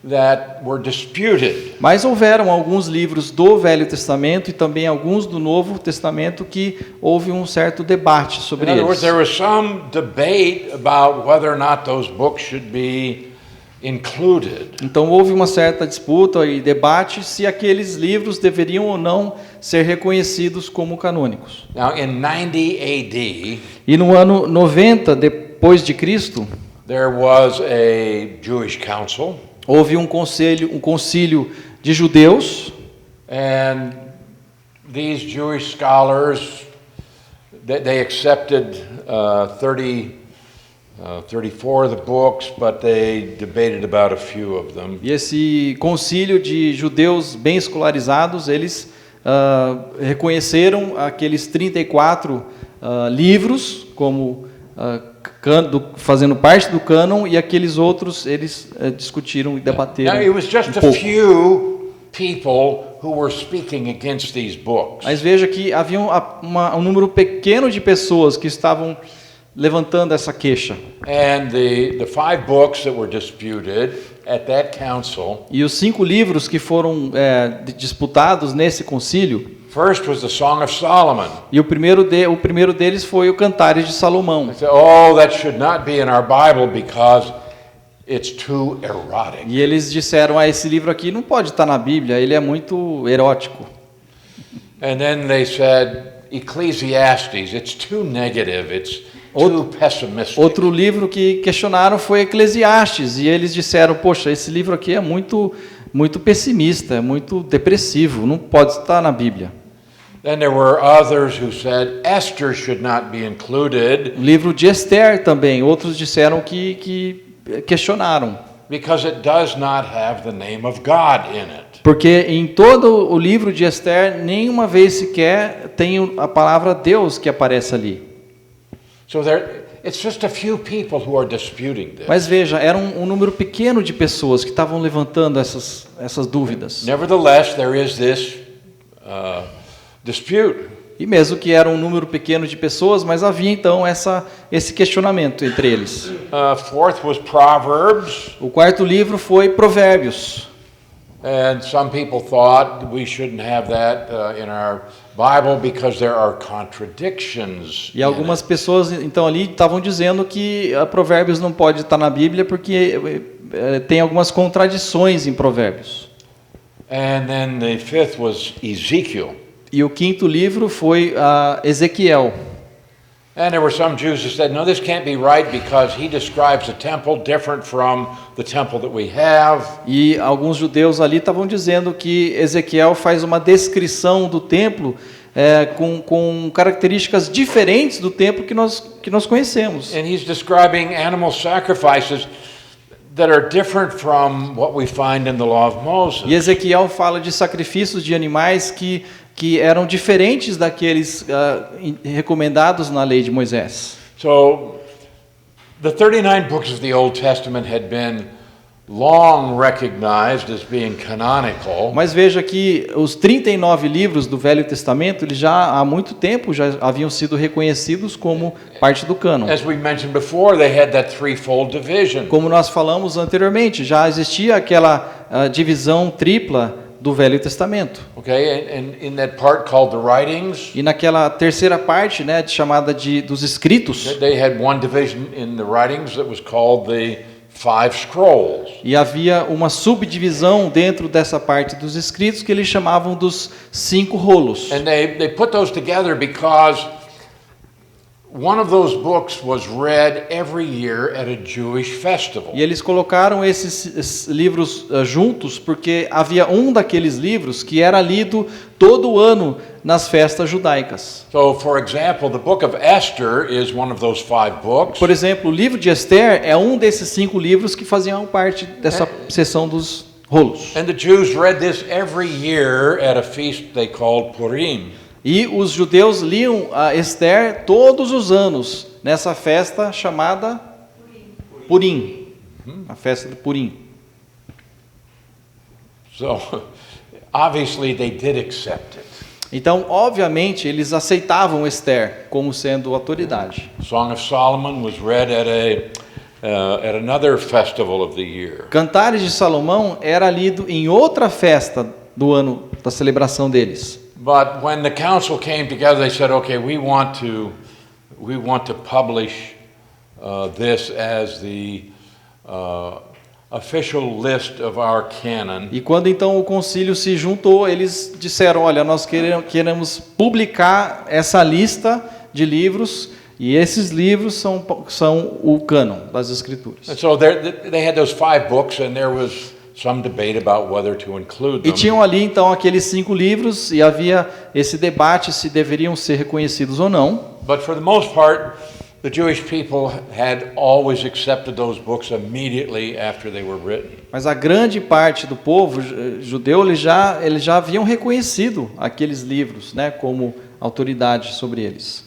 that were disputed. Mas houveram alguns livros do Velho Testamento e também alguns do Novo Testamento que houve um certo debate In sobre other words, eles. there was some debate about whether or not those books should be included. Então houve uma certa disputa e debate se aqueles livros deveriam ou não ser reconhecidos como canônicos. Now, in 90 AD, E no ano 90 depois de Cristo, there was a Jewish council, houve um concílio de judeus, and these Jewish scholars, they accepted 34 of the books, but they debated about a few of them. e esse concílio de judeus bem escolarizados, eles reconheceram aqueles 34 livros como fazendo parte do cânon, e aqueles outros eles discutiram e debateram Now, it was just um a pouco. few people who were speaking against these books. Mas veja que havia um número pequeno de pessoas que estavam levantando essa queixa. And the 5 books that were disputed at that council, E os 5 livros que foram disputados nesse concílio, first was the Song of Solomon. e o primeiro deles foi o Cantares de Salomão. They said, oh, that should not be in our Bible because it's too erotic. E eles disseram, esse livro aqui não pode estar na Bíblia, ele é muito erótico. And then they said, Ecclesiastes, it's too negative, it's too pessimistic. Outro livro que questionaram foi Eclesiastes, e eles disseram, poxa, esse livro aqui é muito pessimista, é muito depressivo, não pode estar na Bíblia. Then there were others who said Esther should not be included O livro de Esther também, outros disseram que questionaram, because it does not have the name of God in it. porque em todo o livro de Esther, nenhuma vez sequer tem a palavra Deus que aparece ali. So it's just a few people who are disputing this. Mas veja, era um número pequeno de pessoas que estavam levantando essas dúvidas. Nevertheless, there is this dispute. E mesmo que era um número pequeno de pessoas, mas havia então esse questionamento entre eles. Fourth was Proverbs, O quarto livro foi Provérbios. and some people thought we shouldn't have that in our Bible because there are contradictions. E algumas pessoas então ali estavam dizendo que Provérbios não pode estar na Bíblia porque tem algumas contradições em Provérbios. And then the fifth was Ezekiel. E o quinto livro foi Ezequiel. And there were some Jews who said, no, this can't be right because he describes a temple different from the temple that we have. E alguns judeus ali estavam dizendo que Ezequiel faz uma descrição do templo com características diferentes do templo que nós conhecemos. And he's describing animal sacrifices that are different from what we find in the law of Moses. E Ezequiel fala de sacrifícios de animais que eram diferentes daqueles recomendados na lei de Moisés. So the 39 books of the Old Testament had been long recognized as being canonical. Mas veja que os 39 livros do Velho Testamento, eles já há muito tempo já haviam sido reconhecidos como parte do cânon. As we mentioned before, they had that threefold division. Como nós falamos anteriormente, já existia aquela divisão tripla do Velho Testamento. Okay, and in that part called the writings, E naquela terceira parte, chamada dos escritos, they had one division in the writings that was called the 5 scrolls. e havia uma subdivisão dentro dessa parte dos escritos que eles chamavam dos 5 rolos. And they put those together because one of those books was read every year at a Jewish festival. E eles colocaram esses livros juntos porque havia um daqueles livros que era lido todo ano nas festas judaicas. So, for example, the book of Esther is one of those 5 books. Por exemplo, o livro de Esther é um desses 5 livros que faziam parte dessa seção dos rolos. And the Jews read this every year at a feast they called Purim. E os judeus liam a Esther todos os anos nessa festa chamada Purim, a festa de Purim. So, obviously they did accept it. Então, obviamente, eles aceitavam Esther como sendo autoridade. The Song of Solomon was read at a at another festival of the year. Cantares de Salomão era lido em outra festa do ano da celebração deles. But when the council came together, they said, "Okay, we want to publish this as the official list of our canon." E quando então o concílio se juntou, eles disseram: olha, nós queremos publicar essa lista de livros, e esses livros são o cânon das Escrituras. And so they had those 5 books, and there was some debate about whether to include E them. tinham ali então aqueles 5 livros, e havia esse debate se deveriam ser reconhecidos ou não. But for the most part, the Jewish people had always accepted those books immediately after they were written. Mas a grande parte do povo judeu, eles já haviam reconhecido aqueles livros, né, como autoridade sobre eles.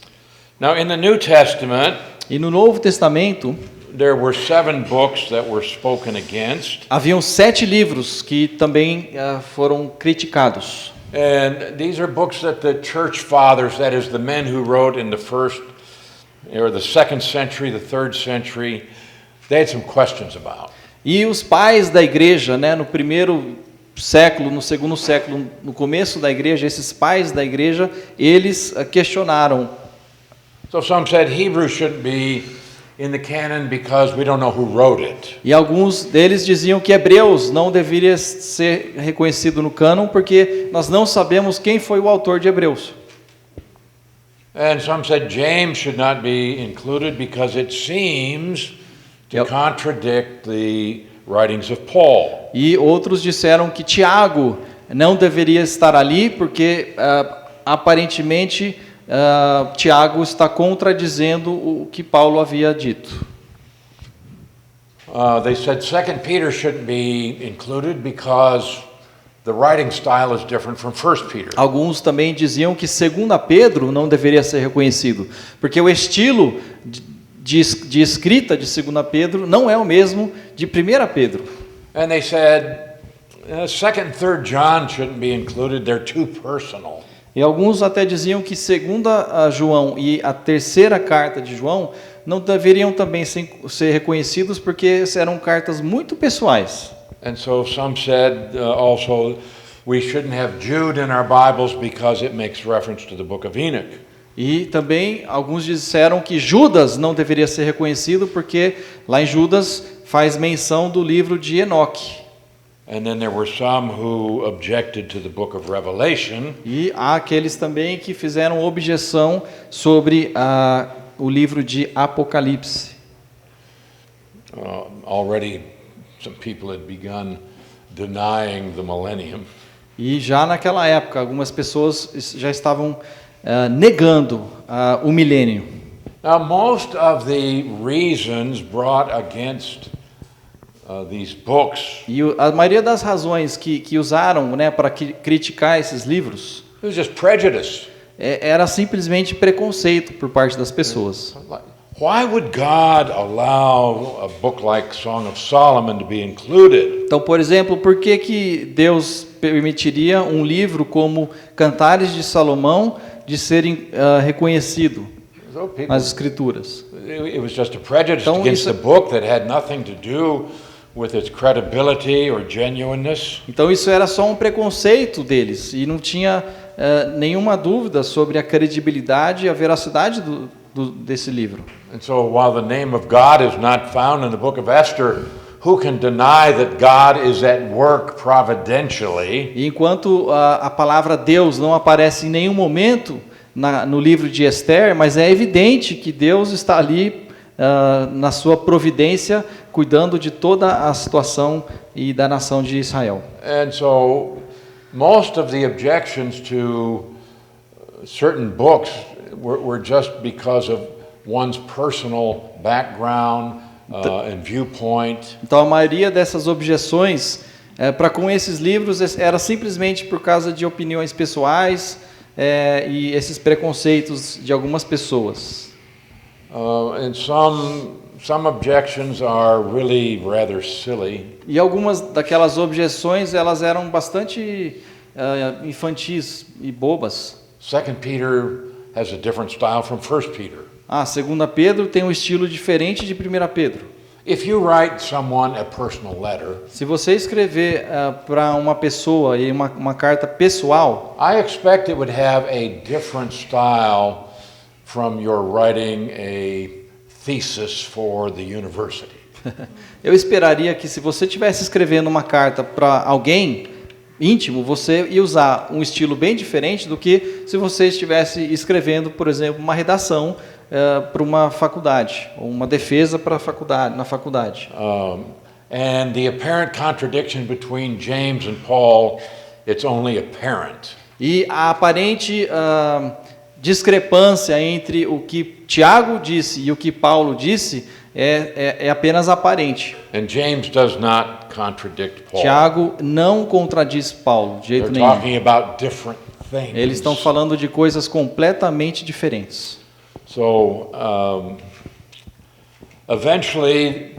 Now, in the New Testament, E no Novo Testamento, there were 7 books that were spoken against. haviam 7 livros que também foram criticados. And these are books that the church fathers, that is, the men who wrote in the first or the 2nd century, the 3rd century, they had some questions about. E os pais da igreja, né, no primeiro século, no segundo século, no começo da igreja, esses pais da igreja, eles questionaram. So some said Hebrews shouldn't be in the canon because we don't know who wrote it. E alguns deles diziam que Hebreus não deveria ser reconhecido no cânon porque nós não sabemos quem foi o autor de Hebreus. And some said James should not be included because it seems to Yep. contradict the writings of Paul. E outros disseram que Tiago não deveria estar ali porque aparentemente Tiago está contradizendo o que Paulo havia dito. They said 2 Peter shouldn't be included because the writing style is different from 1 Peter. Alguns também diziam que 2 Pedro não deveria ser reconhecido, porque o estilo de escrita de 2 Pedro não é o mesmo de 1 Pedro. And they said 2nd and 3rd John shouldn't be included, they're too personal. E alguns até diziam que 2 João e a 3ª carta de João não deveriam também ser reconhecidos porque eram cartas muito pessoais. And so some said also we shouldn't have Jude in our Bibles because it makes reference to the book of Enoch. E também alguns disseram que Judas não deveria ser reconhecido porque lá em Judas faz menção do livro de Enoque. And then there were some who objected to the book of Revelation. E há aqueles também que fizeram objeção sobre o livro de Apocalipse. Already some people had begun denying the millennium. E já naquela época, algumas pessoas já estavam negando o milênio. Now, most of the reasons brought against these books, E a maioria das razões que usaram, né, para criticar esses livros it was just prejudice. era simplesmente preconceito por parte das pessoas. Why would God allow a book like Song of Solomon to be included? Então, por exemplo, por que Deus permitiria um livro como Cantares de Salomão de serem reconhecido So people, nas Escrituras? it was just a prejudice Então, against isso- the book that had nothing to do with its credibility or genuineness. Então isso era só um preconceito deles e não tinha nenhuma dúvida sobre a credibilidade e a veracidade desse livro. And so while the name of God is not found in the book of Esther, who can deny that God is at work providentially? E enquanto a palavra Deus não aparece em nenhum momento no livro de Esther, mas é evidente que Deus está ali na sua providência, cuidando de toda a situação e da nação de Israel. And so most of the objections to certain books were just because of one's personal background and viewpoint. Então a maioria dessas objeções para com esses livros era simplesmente por causa de opiniões pessoais e esses preconceitos de algumas pessoas. And some objections are really rather silly. E algumas daquelas objeções elas eram bastante infantis e bobas. 2 Peter has a different style from 1 Peter. 2 Pedro tem um estilo diferente de 1 Pedro. if you write someone a personal letter, Se você escrever para uma pessoa e uma carta pessoal, I expect it would have a different style from your writing a thesis for the university. eu esperaria que se você estivesse escrevendo uma carta para alguém íntimo, você ia usar um estilo bem diferente do que se você estivesse escrevendo, por exemplo, uma redação para uma faculdade, ou uma defesa para a faculdade, na faculdade. And the apparent contradiction between James and Paul, it's only apparent. E a aparente discrepância entre o que Tiago disse e o que Paulo disse é apenas aparente. And James does not contradict Paul. Tiago não contradiz Paulo de jeito They're nenhum. talking about different things. Eles estão falando de coisas completamente diferentes. So, eventually,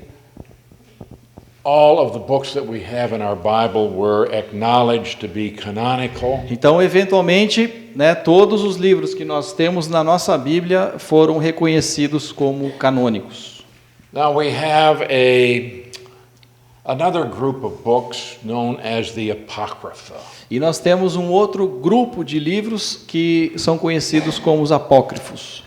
all of the books that we have in our Bible were acknowledged to be canonical. Então, eventualmente, né, todos os livros que nós temos na nossa Bíblia foram reconhecidos como canônicos. Now we have another group of books known as the Apocrypha. E nós temos um outro grupo de livros que são conhecidos como os apócrifos.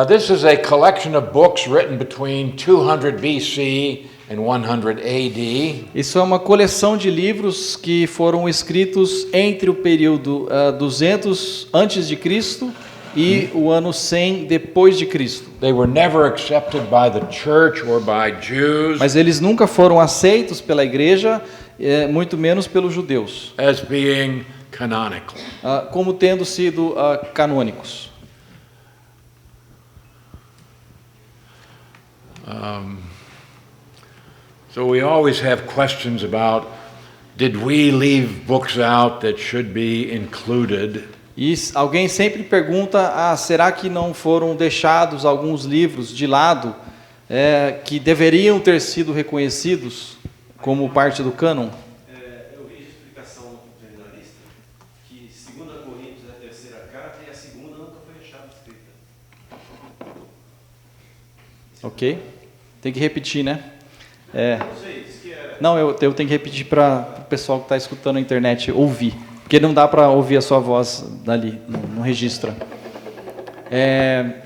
This is a collection of books written between 200 BC and 100 AD. Isso é uma coleção de livros que foram escritos entre o período 200 antes de Cristo e o ano 100 depois de Cristo. They were never accepted by the church or by Jews Mas eles nunca foram aceitos pela igreja, muito menos pelos judeus, as being canonical. como tendo sido canônicos. So we always have questions about, did we leave books out that should be included? E alguém sempre pergunta, será que não foram deixados alguns livros de lado que deveriam ter sido reconhecidos como parte do cânon? Eu vi a explicação do seminarista que 2 Coríntios é a terceira carta e a segunda nunca foi deixada escrita. Ok? Tem que repetir, né? Não sei, isso que era. Não, eu tenho que repetir para o pessoal que está escutando na internet ouvir. Porque não dá para ouvir a sua voz dali, não registra.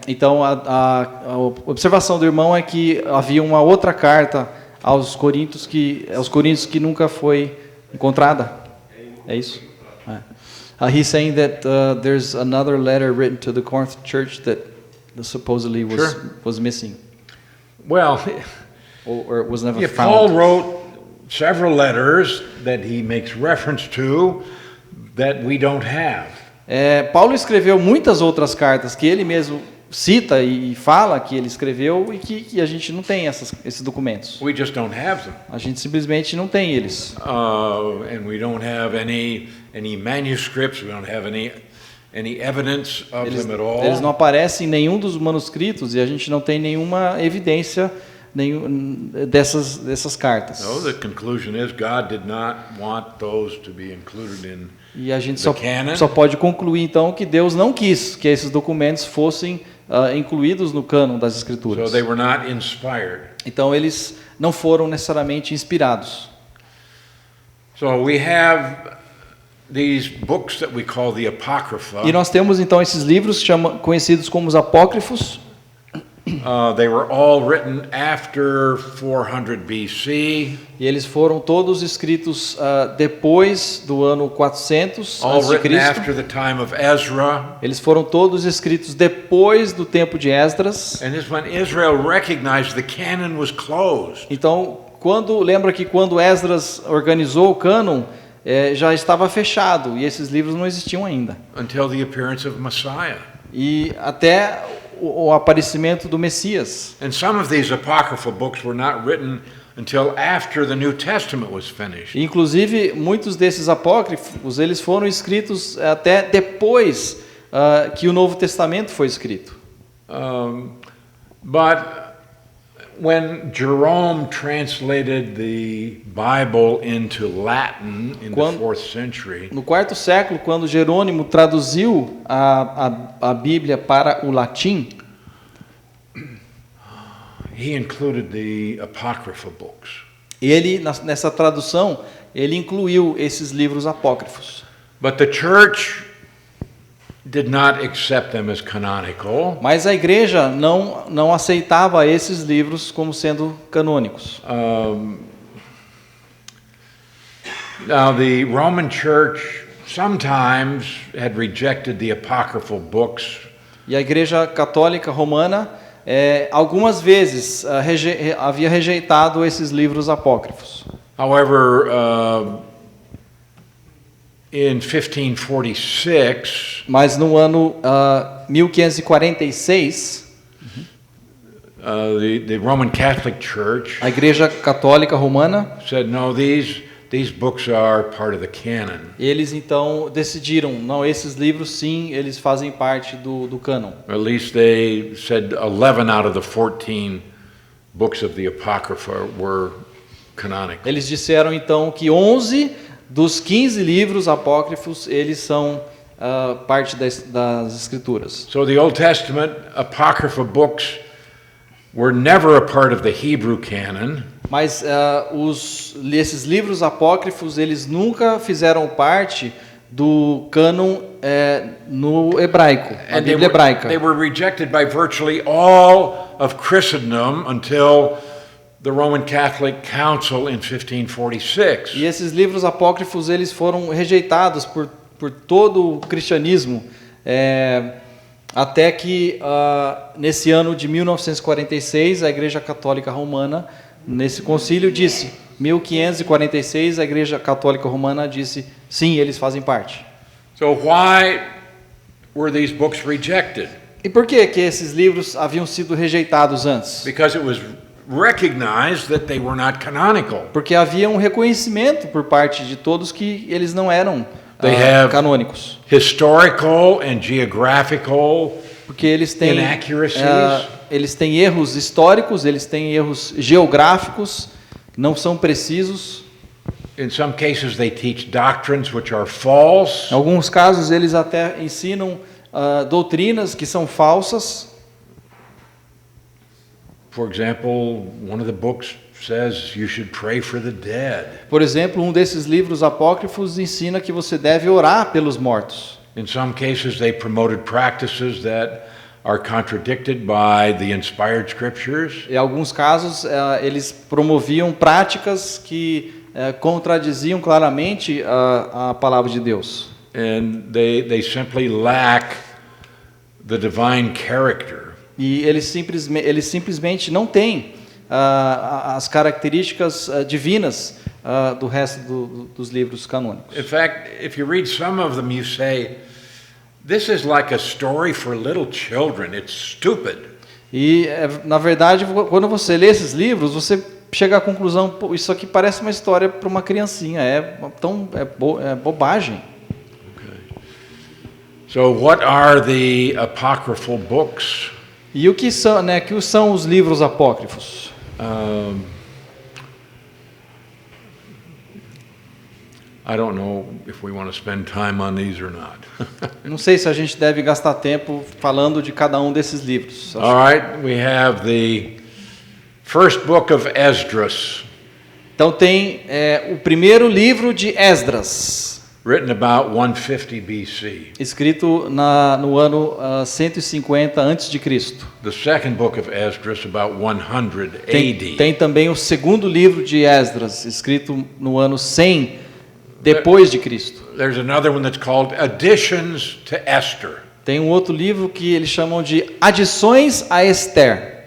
Então, a observação do irmão é que havia uma outra carta aos Coríntios que nunca foi encontrada. É isso? He's saying that there's another letter written to the Corinth church that supposedly was missing, Well, or was never yeah, Paul found. wrote several letters that he makes reference to that we don't have. Paulo escreveu muitas outras cartas que ele mesmo cita e fala que ele escreveu e que a gente não tem esses documentos. We just don't have them. A gente simplesmente não tem eles. And we don't have any manuscripts. We don't have any evidence of them at all. Eles não aparecem em nenhum dos manuscritos e a gente não tem nenhuma evidência dessas cartas. No, the conclusion is God did not want those to be included in E a gente the canon. só pode concluir então que Deus não quis que esses documentos fossem incluídos no cânon das Escrituras. So they were not inspired. Então eles não foram necessariamente inspirados. So we have these books that we call the Apocrypha. E nós temos então esses livros conhecidos como os apócrifos. They were all written after 400 BC. E eles foram todos escritos depois do ano 400 All a.C. written after the time of Ezra. Eles foram todos escritos depois do tempo de Esdras. And this when Israel recognized the canon was closed. Então, lembra que quando Esdras organizou o cânon, já estava fechado e esses livros não existiam ainda. Until the appearance of Messiah. E até o aparecimento do Messias. And some of these apocryphal books were not written until after the New Testament was finished. Inclusive, muitos desses apócrifos, eles foram escritos até depois que o Novo Testamento foi escrito. But when Jerome translated the Bible into Latin in the 4th century, No quarto século, quando Jerônimo traduziu a Bíblia para o latim, he included the Apocrypha books. Ele, nessa tradução, ele incluiu esses livros apócrifos. But the church did not accept them as canonical. Mas a igreja não aceitava esses livros como sendo canônicos. Now, the Roman Church sometimes had rejected the apocryphal books, E a igreja católica romana, algumas vezes, havia rejeitado esses livros apócrifos. however, in 1546, Mas no ano 1546, the Roman Catholic Church a igreja católica romana, said, no, these books are part of the canon. eles então decidiram, não, esses livros sim, eles fazem parte do cânon. Or at least they said 11 out of the 14 books of the Apocrypha were canonical. Eles disseram então que 11 dos 15 livros apócrifos, eles são parte das escrituras. So the Old Testament Apocrypha books were never a part of the Hebrew canon. Mas esses livros apócrifos, eles nunca fizeram parte do cânon no hebraico, a Bíblia hebraica. They were rejected by virtually all of Christendom until the Roman Catholic Council in 1546. E esses livros apócrifos, eles foram rejeitados por todo o cristianismo, até que nesse ano de 1946 a Igreja Católica Romana, nesse concílio, disse, 1546 a Igreja Católica Romana disse, sim, eles fazem parte. So why were these books rejected? E por que esses livros haviam sido rejeitados antes? Because it was recognized that they were not canonical. Porque havia um reconhecimento por parte de todos que eles não eram They have canônicos. historical and geographical Porque eles têm, inaccuracies. eles têm erros históricos, eles têm erros geográficos, não são precisos. In some cases, they teach doctrines which are false. Em alguns casos, eles até ensinam doutrinas que são falsas. For example, one of the books says you should pray for the dead. Por exemplo, um desses livros apócrifos ensina que você deve orar pelos mortos. In some cases, they promoted practices that are contradicted by the inspired scriptures. Em alguns casos, eles promoviam práticas que contradiziam claramente a palavra de Deus. And they simply lack the divine character. E eles simplesmente não têm as características divinas do resto dos livros canônicos. In fact, if you read some of them, you say, this is like a story for little children. It's stupid. E, na verdade, quando você lê esses livros, você chega à conclusão, pô, isso aqui parece uma história para uma criancinha, é bobagem. So what are the apocryphal books? E o que são os livros apócrifos? I don't know if we want to spend time on these or not. Não sei se a gente deve gastar tempo falando de cada um desses livros. All right, we have the first book of Esdras, Então tem o primeiro livro de Esdras, written about 150 BC. escrito no ano 150 a.C. The second book of Esdras about 100 AD. Tem também o segundo livro de Esdras, escrito no ano 100 depois de Cristo. There's another one that's called Additions to Esther. Tem um outro livro que eles chamam de Adições a Esther.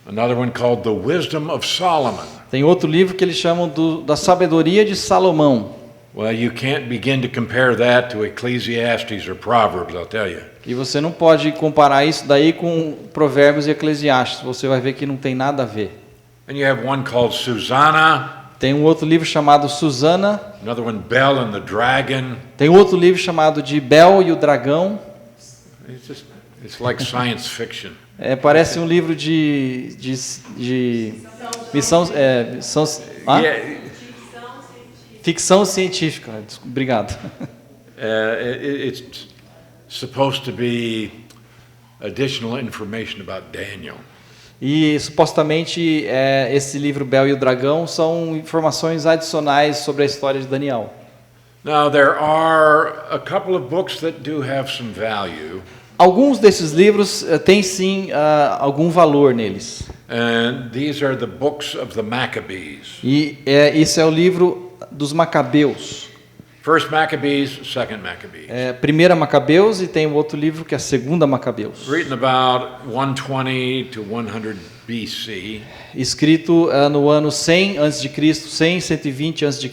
Another one called The Wisdom of Solomon. Tem outro livro que eles chamam da Sabedoria de Salomão. Well, you can't begin to compare that to Ecclesiastes or Proverbs, I'll tell you. E você não pode comparar isso daí com Provérbios e Eclesiastes. Você vai ver que não tem nada a ver. And you have one called Susanna, Tem um outro livro chamado Susana. another one Bel and the Dragon. Tem outro livro chamado de Bel e o Dragão. It's like science fiction. Parece um livro de missão, Yeah, ficção científica. Obrigado. it's supposed to be additional information about Daniel. E supostamente esse livro Bel e o Dragão são informações adicionais sobre a história de Daniel. Now, there are a couple of books that do have some value, Alguns desses livros têm sim algum valor neles. and these are the books of the Maccabees. E isso é o livro dos Macabeus. First Maccabees, Second Maccabees. Primeira Macabeus e tem o outro livro que é a Segunda Macabeus. Written about 120 to 100 BC. Escrito no ano 100 a.C., 120 a.C.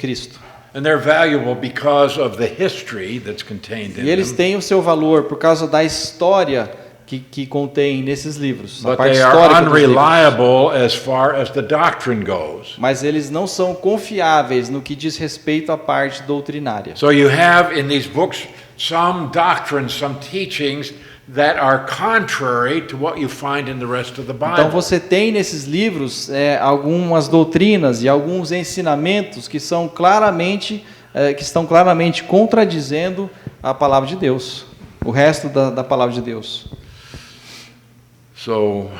And they're valuable because of the history that's contained in E eles them. têm o seu valor por causa da história que contém nesses livros. A But parte they are histórica dos livros. unreliable as far as the doctrine goes. Mas eles não são confiáveis no que diz respeito à parte doutrinária. So you have in these books some doctrines, some teachings that are contrary to what you find in the rest of the Então Bible. você tem nesses livros algumas doutrinas e alguns ensinamentos que são que estão claramente contradizendo a palavra de Deus, o resto da palavra de Deus. So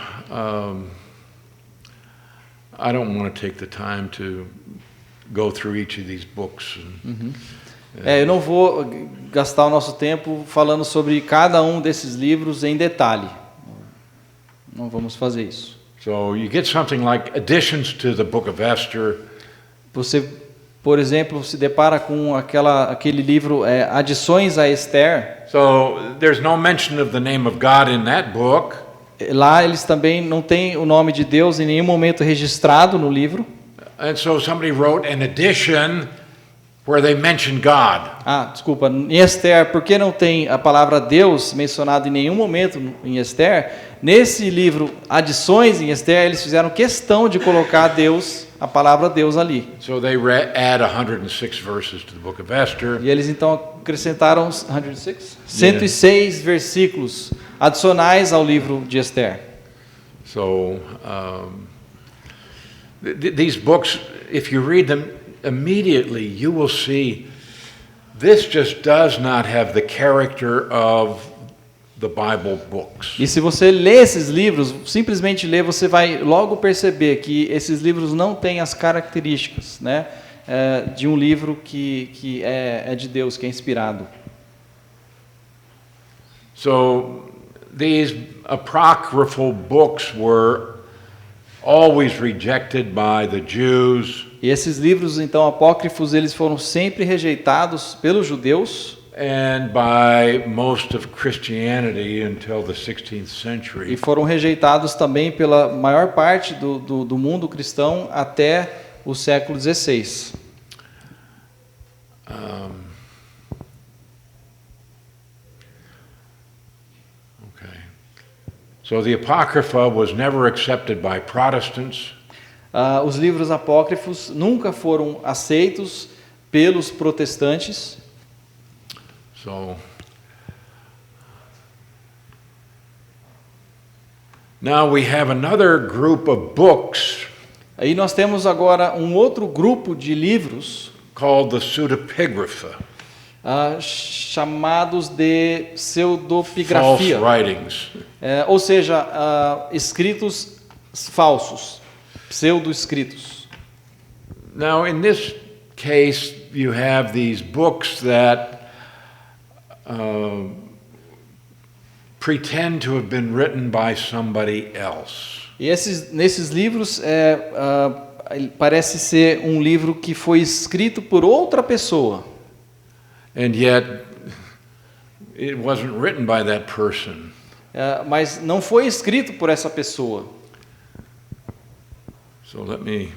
I don't want to take the time to go through each of these books. Eu não vou gastar o nosso tempo falando sobre cada um desses livros em detalhe. Não vamos fazer isso. So you get something like additions to the book of Esther. Você, por exemplo, se depara com aquele livro Adições a Esther. So there's no mention of the name of God in that book. Lá eles também não têm o nome de Deus em nenhum momento registrado no livro. And so somebody wrote an edition where they mention God. Desculpa, em Esther, por que não tem a palavra Deus mencionada em nenhum momento em Esther? Nesse livro, Adições em Esther, eles fizeram questão de colocar Deus, a palavra Deus ali. So they add 106 verses to the book of Esther. E eles então acrescentaram 106 versículos adicionais ao livro de Esther. So these books, if you read them immediately, you will see this just does not have the character of the Bible books. E se você lê esses livros, simplesmente ler, você vai logo perceber que esses livros não têm as características, né, de um livro que é de Deus, que é inspirado. So these apocryphal books were always rejected by the Jews E esses livros, então, apócrifos, eles foram sempre rejeitados pelos judeus and by most of Christianity until the 16th century. e foram rejeitados também pela maior parte do mundo cristão até o século XVI. Okay. So the Apocrypha was never accepted by Protestants. Os livros apócrifos nunca foram aceitos pelos protestantes. So now we have another group of books Aí nós temos agora um outro grupo de livros called the Pseudepigrapha, chamados de false pseudopigrafia, writings. ou seja, escritos falsos, pseudo-escritos. Now, in this case, you have these books that pretend to have been written by somebody else. E nesses livros parece ser um livro que foi escrito por outra pessoa, And yet, it wasn't written by that person. mas não foi escrito por essa pessoa. So let me.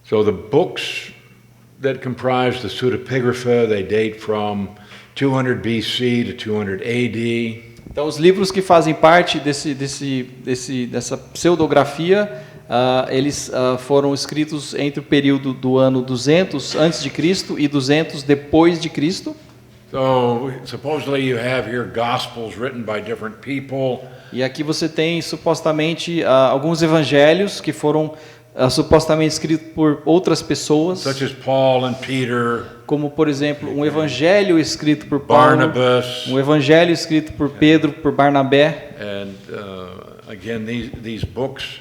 So the books that comprise the Pseudepigrapha, they date from 200 BC to 200 AD. Então, os livros que fazem parte dessa pseudografia, eles foram escritos entre o período do ano 200 antes de Cristo e 200 depois de Cristo. So So supposedly you have here gospels written by different people. E aqui você tem supostamente alguns evangelhos que foram supostamente escritos por outras pessoas, Such as Paul and Peter, como por exemplo um evangelho escrito por Paulo, Barnabas, um evangelho escrito por Pedro, por Barnabé. and again, these books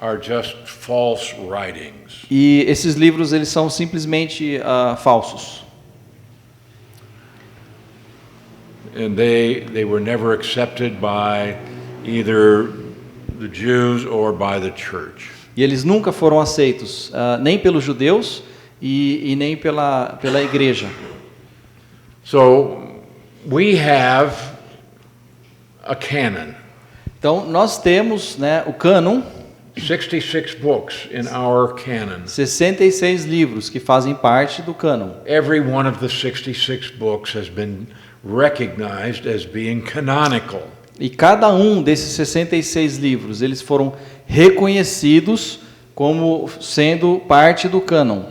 are just false writings. E esses livros eles são simplesmente falsos. And they were never accepted by either the Jews or by the church. E eles nunca foram aceitos, nem pelos judeus e nem pela igreja. So we have a canon, Então nós temos, né, o cânon, 66 books in our canon. 66 livros que fazem parte do cânon. Every one of the 66 books has been recognized as being canonical. E cada um desses 66 livros, eles foram reconhecidos como sendo parte do cânon.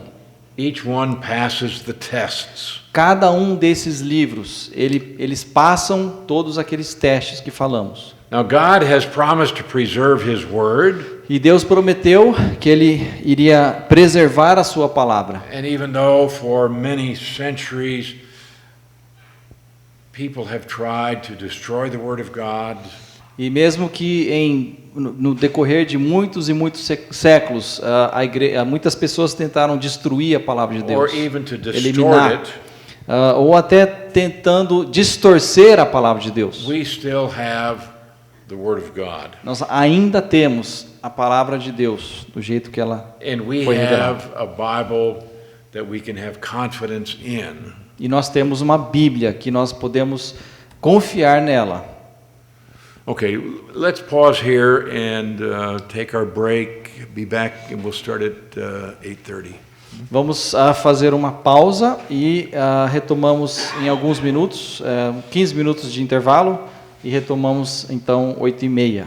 Each one passes the tests. Cada um desses livros, eles passam todos aqueles testes que falamos. Now God has promised to preserve his word, E Deus prometeu que ele iria preservar a sua palavra. and even though for many centuries people have tried to destroy the word of God, E mesmo que no decorrer de muitos e muitos séculos, muitas pessoas tentaram destruir a palavra de or Deus, even to distort eliminar, it, ou até tentando distorcer a palavra de Deus, we still have the word of God. nós ainda temos a palavra de Deus do jeito que ela And we foi revelada. have a Bible that we can have confidence in. E nós temos uma Bíblia que nós podemos confiar nela. Okay, let's pause here and take our break. Be back and we'll start at 8:30. Vamos fazer uma pausa e retomamos em alguns minutos, 15 minutos de intervalo, e retomamos então 8h30.